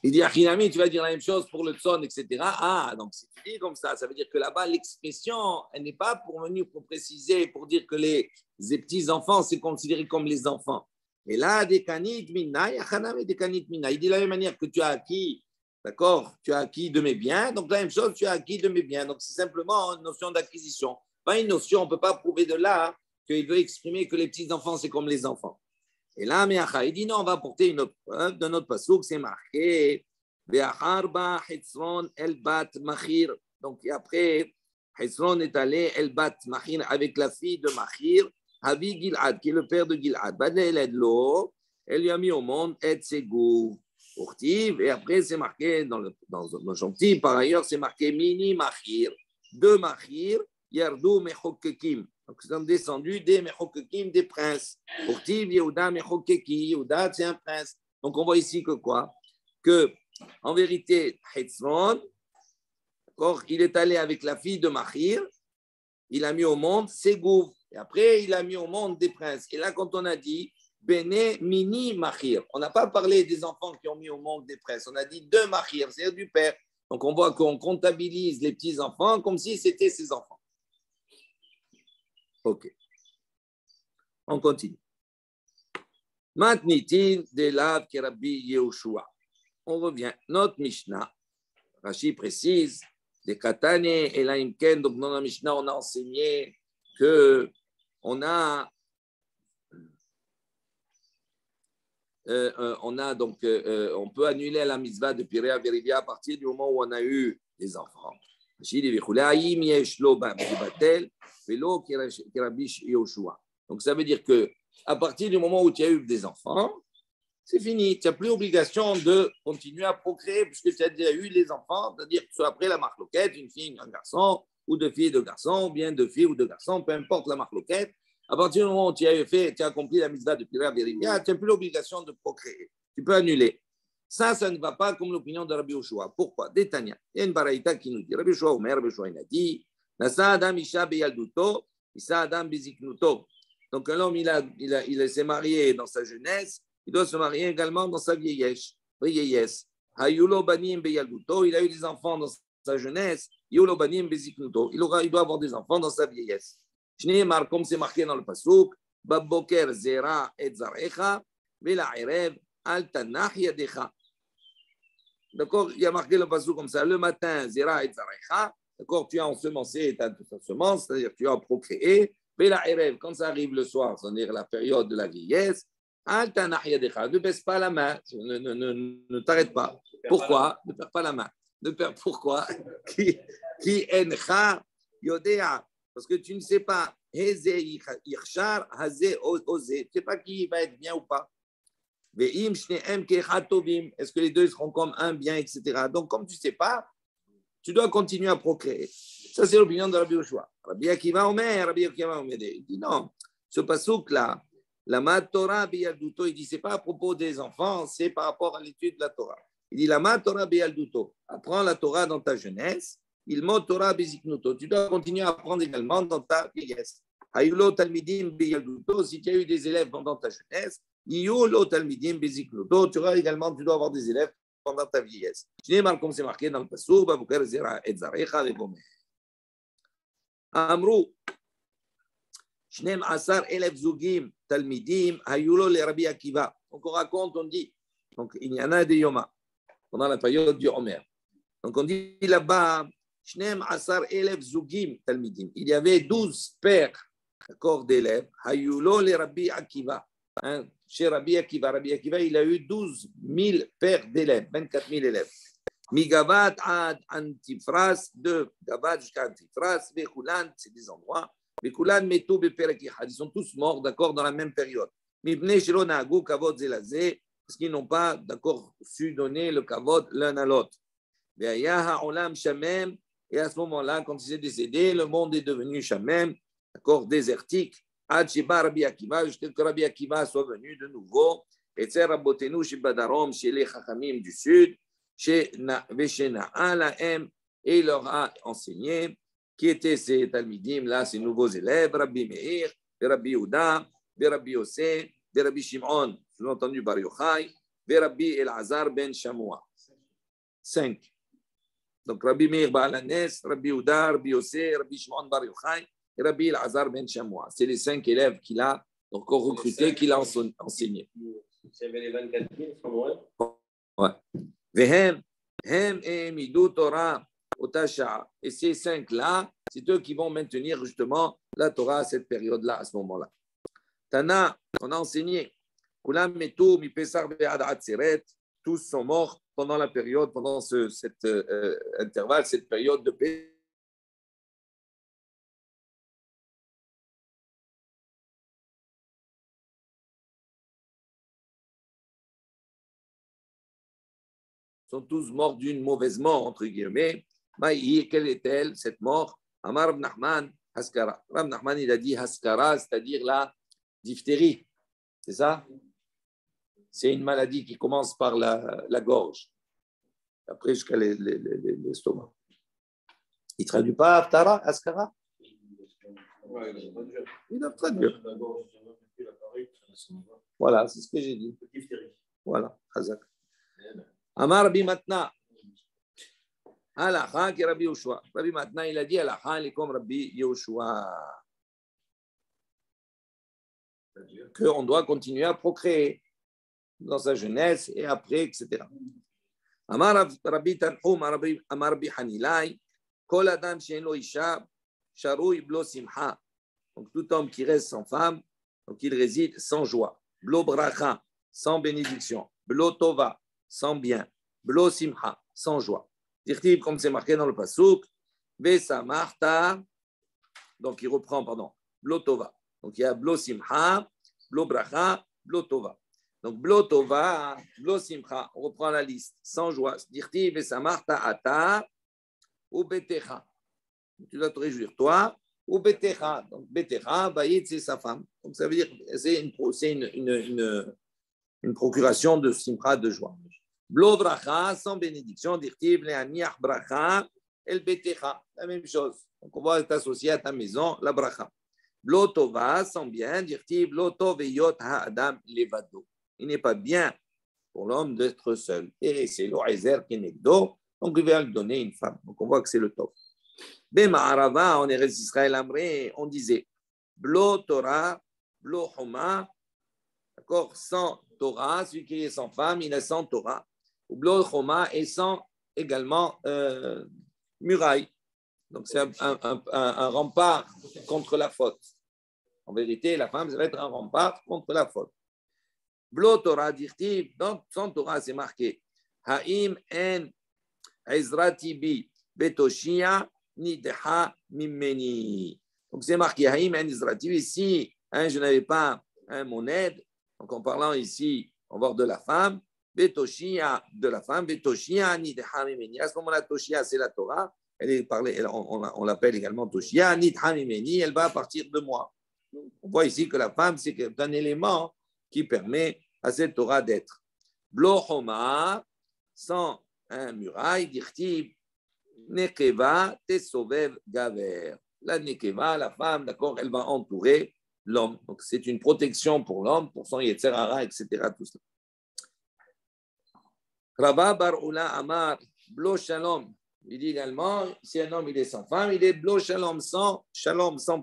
dit Achinami, tu vas dire la même chose pour le tson, etc. Ah, donc si tu dis comme ça veut dire que là-bas, l'expression, elle n'est pas pour venir pour préciser, pour dire que les petits-enfants, c'est considéré comme les enfants. Et là, des kanit mina, yachanam et des kanit mina. Il dit de la même manière que tu as acquis, d'accord, tu as acquis de mes biens, donc la même chose, tu as acquis de mes biens. Donc c'est simplement une notion d'acquisition. Pas une notion, on ne peut pas prouver de là qu'il veut exprimer que les petits-enfants, c'est comme les enfants. Et là, il dit non, on va apporter une autre preuve de notre passouk, c'est marqué Ve'acharba Hetzron El Bat Machir. Donc après, Hetzron est allé El Bat Machir avec la fille de Machir. Havi Gilad, qui est le père de Gilad, elle lui a mis au monde et Segou, et après c'est marqué dans le Shoftim, par ailleurs c'est marqué Mini Machir, 2 Machir, Yardou Mechokekim, donc ils sont descendus des Mechokekim, des princes. Urtiv Yehuda Mechokeki, Yehuda c'est un prince. Donc on voit ici que quoi? Que en vérité, Hetzron, il est allé avec la fille de Machir, il a mis au monde Segou. Et après, il a mis au monde des princes. Et là, quand on a dit Bene Mini Machir, on n'a pas parlé des enfants qui ont mis au monde des princes. On a dit 2 Machir, c'est-à-dire du père. Donc, on voit qu'on comptabilise les petits-enfants comme si c'était ses enfants. OK. On continue. Matnitin de Lav Kerabi Yehoshua. On revient. Notre Mishnah, Rashi précise, des Katane et la Imken. Donc, dans la Mishnah, on a enseigné que on a donc, on peut annuler la mitzvah de Pirea Verivia à partir du moment où on a eu des enfants. Donc, ça veut dire que à partir du moment où tu as eu des enfants, c'est fini. Tu n'as plus obligation de continuer à procréer puisque tu as déjà eu les enfants, c'est-à-dire que soit après la marloquette, une fille, un garçon, ou 2 filles et 2 garçons, ou bien 2 filles ou 2 garçons, peu importe la marloquette. À partir du moment où tu as accompli la mitzvah de Pirea Verivia, tu n'as plus l'obligation de procréer. Tu peux annuler. Ça ne va pas comme l'opinion de Rabbi Yoshua. Pourquoi? Détania. Il y a une baraïta qui nous dit, Rabbi Yoshua, Rabbi Yoshua, il a dit, Nasa Adam Isha Beyalduto, Isha Adam Beziknuto. Donc un homme, il s'est marié dans sa jeunesse, il doit se marier également dans sa vieillesse. Hayulo Banim Beyalduto, il a eu des enfants dans sa jeunesse, Yulo Banim Beziknuto, il doit avoir des enfants dans sa vieillesse. Shneimar, comme c'est marqué dans le pasuk, Babboker Zera et Zarecha, Vela Erev, Al Tanach Yadecha. D'accord, il y a marqué le pasuk comme ça, le matin, Zera et Zarecha, d'accord, tu as ensemencé ta semence, c'est-à-dire tu as procréé, Vela Erev, quand ça arrive le soir, c'est-à-dire la période de la vieillesse, Al Tanach Yadecha, ne baisse pas la main, ne t'arrête pas. Pourquoi? Ne perds pas la main. Pourquoi? Qui encha yodea. Parce que tu ne sais pas, sais pas qui va être bien ou pas. Est-ce que les deux seront comme un bien, etc. Donc, comme tu ne sais pas, tu dois continuer à procréer. Ça, c'est l'opinion de Rabbi Yoshua. Rabbi Akiva Omer, il dit non, ce pasouk-là, la Torah Biyalduto, il dit c'est pas à propos des enfants, c'est par rapport à l'étude de la Torah. Il dit la Torah Biyalduto, apprends la Torah dans ta jeunesse, il mot Torah Beziknuto, tu dois continuer à apprendre également dans ta vieillesse. Hayulo Talmidim Biyalduto, si tu as eu des élèves pendant ta jeunesse, Yolo Talmidim Beziknuto, tu dois avoir des élèves pendant ta vieillesse. Je n'ai mal comme c'est marqué dans le pasouk, Babukar Zera et Zarecha et Gomer. Amrou. Shnem Asar Elef Zugim Talmidim Hayulo le Rabbi Akiva. Donc on raconte, on dit, donc il y en a des Yoma pendant la période du Omer. Donc on dit là-bas, Shnem Asar Elef Zugim Talmidim. Il y avait 12 pères, d'accord, d'élèves. Hayulo le Rabbi Akiva. Chez Rabbi Akiva, il a eu 12 000 pères d'élèves, 24 000 élèves. Migavat ad Antifras, de Gavat jusqu'à Antifras, Vekulan, c'est des endroits. Vekulan metu beperekichad, ils sont tous morts, d'accord, dans la même période. Mibne shelo naagu kavod zelazé, parce qu'ils n'ont pas, d'accord, su donner le kavod l'un à l'autre. Ve'aya ha'olam shamem, et à ce moment-là, quand il s'est décédé, le monde est devenu shamem, d'accord, désertique. Ad sheba Rabbi Akiva, jusqu'à que Rabbi Akiva soit venu de nouveau. Et c'est Rabbotenu chez Badarom, chez les Chachamim du Sud. Et il leur a enseigné qui étaient ces Talmidim, là, ces nouveaux élèves, Rabbi Meir, Rabbi Yehuda, Rabbi Yossé, Rabbi Shimon, sous-entendu Bar Yochai, Rabbi Elazar ben Shamoua. 5. Donc Rabbi Meir Baalanes, Rabbi Yehuda, Rabbi Yossé, Rabbi Shimon Bar Yochai, et Rabbi Elazar ben Shamoua. C'est les 5 élèves qu'il a encore recrutés, qu'il a enseigné. Il y avait les 24 000, sont loin. Ouais. Vehem, hem et midou Torah otasha. Et ces 5-là, c'est eux qui vont maintenir justement la Torah à cette période-là, à ce moment-là. Tana, on a enseigné. Kulam metu mi pesar be'ad atzeret. Tous sont morts pendant la période, pendant cet intervalle, cette période de paix. Sont tous morts d'une mauvaise mort, entre guillemets. Maï, quelle est-elle, cette mort? Amar Rab Nachman, Haskara. Rab Nachman, il a dit Haskara, c'est-à-dire la diphtérie. C'est ça? C'est une maladie qui commence par la gorge, après jusqu'à l'estomac. Il ne traduit pas Haftara, Haskara? Il doit traduire. Voilà, c'est ce que j'ai dit. Voilà, Hazak. Amar Rabbi Matna. Alaha qui Rabbi Yoshua. Rabbi Matna, il a dit Alaha, il est comme Rabbi Yoshua. Qu'on doit continuer à procréer dans sa jeunesse et après, etc. Amar Rabbi Tanhum, Amar Rabbi Hanilai, Kol Adam She'eno Isha, Sharui Blo Simcha. Donc tout homme qui reste sans femme, donc il réside sans joie. Blo Bracha, sans bénédiction. Blo Tova, sans bien. Blo simcha, sans joie. Dirtib, comme c'est marqué dans le pasouk, Vesa Marta, donc il reprend, pardon, Blo Tova. Donc il y a Blo simcha, Blo bracha, Blo Tova. Donc Blo Tova, Blo simcha, on reprend la liste, sans joie. Dirtib, Vesa Marta ata, ou Betecha. Tu dois te réjouir, toi, ou Betecha. Donc Betecha, Bayit, c'est sa femme. Donc ça veut dire que c'est une procuration de simcha, de joie. Blo bracha, sans bénédiction, dirtiv le'aniach bracha, el betecha, la même chose. Donc on va t'associer à ta maison, la bracha. Blo tova, sans bien, dirtiv lo tov eyot ha'adam levado. Il n'est pas bien pour l'homme d'être seul. Et c'est l'oezer kenegdo, donc il va lui donner une femme. Donc on voit que c'est le tov. Bema'arava, en Eretz Israël Amré, on disait Blo Torah, Blo Homa, d'accord, sans Torah, celui qui est sans femme, il est sans Torah. Ou Blo Choma et sans également muraille. Donc c'est un rempart contre la faute. En vérité, la femme, ça va être un rempart contre la faute. Blo Torah, dit-il, donc sans Torah, c'est marqué Haim en Ezrati bi Betoshia Nidha Mimeni. Donc c'est marqué Haïm en Israël. Ici, je n'avais pas mon aide. Donc en parlant ici, on va voir de la femme. Betoshia de la femme. Betoshia ni de Hamimeni. À ce moment-là, Toshia, c'est la Torah. Elle est parlée, on l'appelle également Toshia ni de Hamimeni. Elle va à partir de moi. On voit ici que la femme, c'est un élément qui permet à cette Torah d'être. Blohoma, sans un muraille, dirtib, nekeva, tesovev gaver. La nekeva, la femme, d'accord, elle va entourer l'homme. Donc, c'est une protection pour l'homme, pour son yetzer hara, etc. Tout cela. Rabba bar Ula Amar, blo shalom. Il dit également, si un homme il est sans femme, il est blo shalom, sans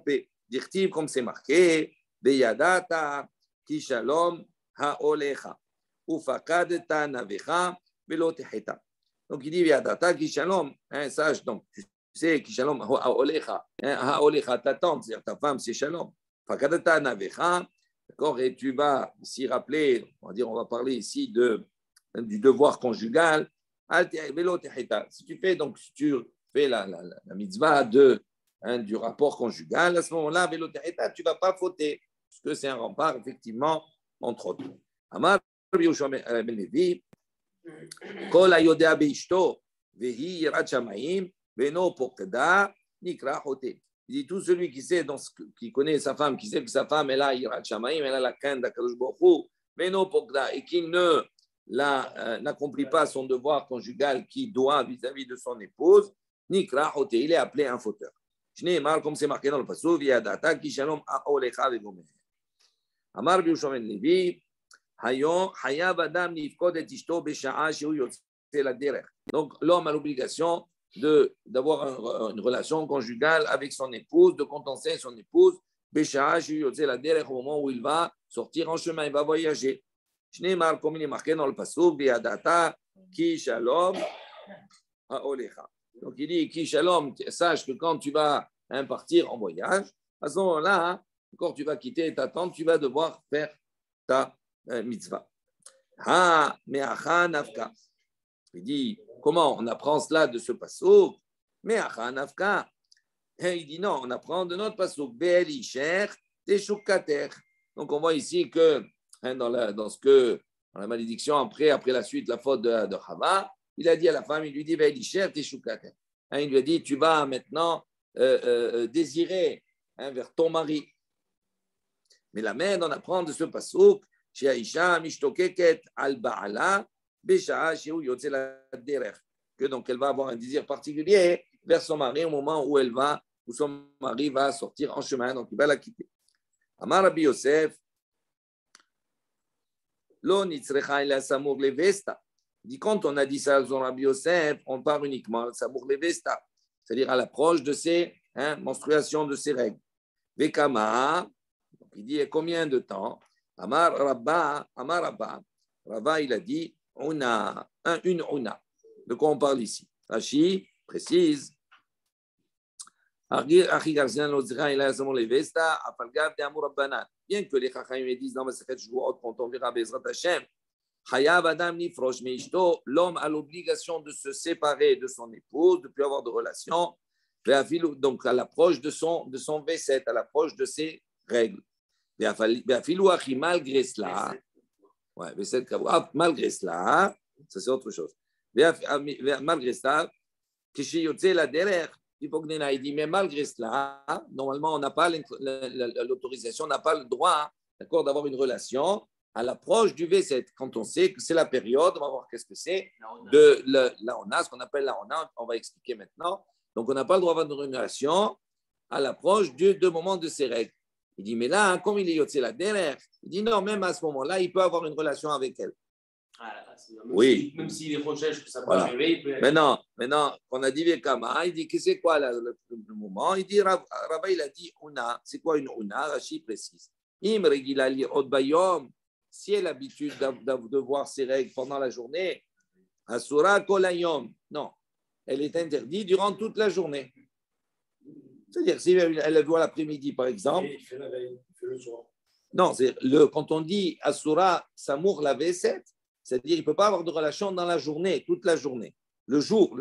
paix. Dirtiv, comme c'est marqué, Beyadata, ki shalom ha'olecha, ufakadeta navecha, velo teheta. Donc il dit Beyadata, ki shalom, sage, donc tu sais, ki shalom ha'olecha, ha'olecha, ta tante, c'est-à-dire ta femme, c'est shalom. Fakadeta navecha, d'accord, et tu vas s'y rappeler, on va parler ici du devoir conjugal, velo teheta. Si tu fais la mitzvah du rapport conjugal, à ce moment-là, tu ne vas pas fauter, parce que c'est un rempart, effectivement, entre autres. Amar Yoshua ben Levi, Kol hayodea beishto, vehi yirat shamayim, veno pokda, nikra hote. Il dit, tout celui qui connaît sa femme, qui sait que sa femme, elle a yirat shamayim, elle a la crainte d'Akadosh Baruch Hu, veno pokda, et qui n'accomplit pas son devoir conjugal qui doit vis-à-vis de son épouse, nikra hote, il est appelé un fauteur. Comme c'est marqué dans le passage, Yadata ki shalom ha'olecha vegomer. Amar Yoshua ben Levi, hayav adam nifkod et ishto besha'a shehu yotze la derech. Donc l'homme a l'obligation d'avoir une relation conjugale avec son épouse, de contenter son épouse, besha'a shehu yotze la derech, au moment où il va sortir en chemin, il va voyager. Shneimar, comme il est marqué dans le passage, Yadata ki shalom ha'olecha. Donc il dit, Ki Shalom, sache que quand tu vas partir en voyage, à ce moment-là, quand tu vas quitter ta tente, tu vas devoir faire ta mitzvah. Ha, me'acha nafka. Il dit, comment on apprend cela de ce passouk? Me'acha nafka. Il dit non, on apprend de notre passouk. Be'el isher teshukater. Donc on voit ici que dans la malédiction, après la suite, la faute de Chava, il a dit à la femme, il lui dit, il lui a dit, tu vas maintenant désirer vers ton mari. Mais la mère on apprend de ce passouk, que donc elle va avoir un désir particulier vers son mari au moment où son mari va sortir en chemin, donc il va la quitter. Amar Rabbi Yosef, lo nitzrecha ila samur levesta. Dit quand on a dit ça à Rabbi Yosef, on parle uniquement à Samour Levesta, c'est-à-dire à l'approche de ses menstruations, de ses règles. Vekama, il dit combien de temps? Amar Rabba, Rabba, il a dit une una. De quoi on parle ici? Rashi précise. Bien que les Chachamim disent dans ma secrète, je vous quand on verra Bezrat Hashem. L'homme a l'obligation de se séparer de son épouse, de ne plus avoir de relation, donc à l'approche de son V7, à l'approche de ses règles. Malgré cela, malgré cela, ça c'est autre chose. Malgré cela, il dit, mais malgré cela, normalement, on n'a pas l'autorisation, on n'a pas le droit, d'accord, d'avoir une relation à l'approche du V7, quand on sait que c'est la période, on va voir qu'est-ce que c'est, de la ona, ce qu'on appelle la ona, on va expliquer maintenant. Donc, on n'a pas le droit d'avoir une relation à l'approche du moment de ses règles. Il dit, mais là, comme il est yotze la derrière, il dit non, même à ce moment-là, il peut avoir une relation avec elle. Oui. Même s'il est proche, que ça peut arriver, il peut... Maintenant, on a dit Vekama, il dit que c'est quoi le moment? Il dit, Rabba, il a dit una. C'est quoi une una? Rashi précise. Im regilali od bayom. Si elle a l'habitude de voir ses règles pendant la journée, Asura kolayom. Non, elle est interdite durant toute la journée. C'est-à-dire, si elle voit l'après-midi, par exemple. Il fait la veille, il fait le soir. Non, quand on dit Asura Samour la V7, c'est-à-dire qu'il ne peut pas avoir de relation dans la journée, toute la journée. Le jour.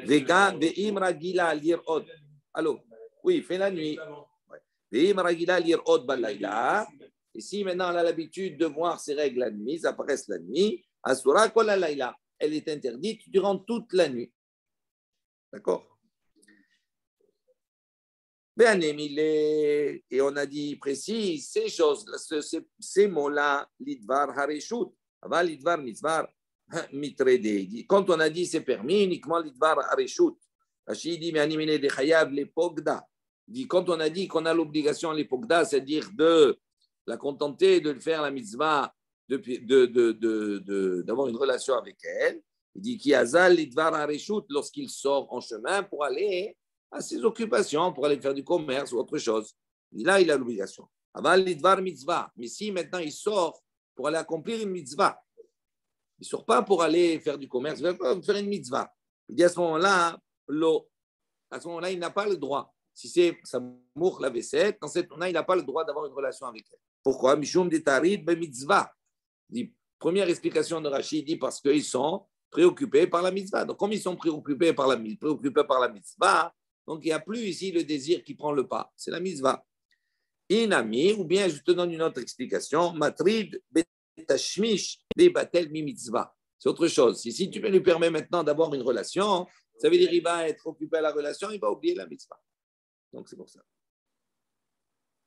Vega ve'im ragila lirot. Allô? Oui, il fait la nuit. Et si maintenant elle a l'habitude de voir ses règles la nuit, elles apparaissent la nuit, Asura kol halayla, elle est interdite durant toute la nuit. D'accord? Et on a dit précis, ces choses, ces mots-là, l'idvar hareshut, aval l'idvar mitzvar mitrede. Quand on a dit c'est permis, uniquement l'idvar hareshut. Rachid dit, mais animé de chayav les pogda. Quand on a dit qu'on a l'obligation à l'épogda, c'est-à-dire de la contenter, de faire la mitzvah, d'avoir une relation avec elle, il dit qu'il y a zal l'idvar hareshut lorsqu'il sort en chemin pour aller à ses occupations, pour aller faire du commerce ou autre chose. Là, il a l'obligation. Aval l'idvar mitzvah. Mais si maintenant il sort pour aller accomplir une mitzvah, il ne sort pas pour aller faire du commerce, il va faire une mitzvah. Il dit à ce moment-là, il n'a pas le droit. Si c'est Samour la vaisselle, dans cette moment-là, il n'a pas le droit d'avoir une relation avec elle. Pourquoi? Mishum de tarid be mitzvah. Première explication de Rachid, dit parce qu'ils sont préoccupés par la mitzvah. Donc, comme ils sont préoccupés par la mitzvah, donc il n'y a plus ici le désir qui prend le pas. C'est la mitzvah. Inami, ou bien je te donne une autre explication, matrid betashmish de batel mi mitzvah. C'est autre chose. Si tu lui permets maintenant d'avoir une relation, ça veut dire qu'il va être occupé à la relation, il va oublier la mitzvah. Donc c'est pour ça.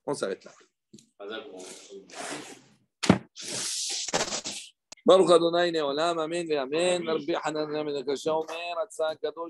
On s'arrête là. Baruch Adonai Neolam, Amen, Amen. Rabbi Hanan, Amen, Kasha, Omer, Atsa, Kadosh.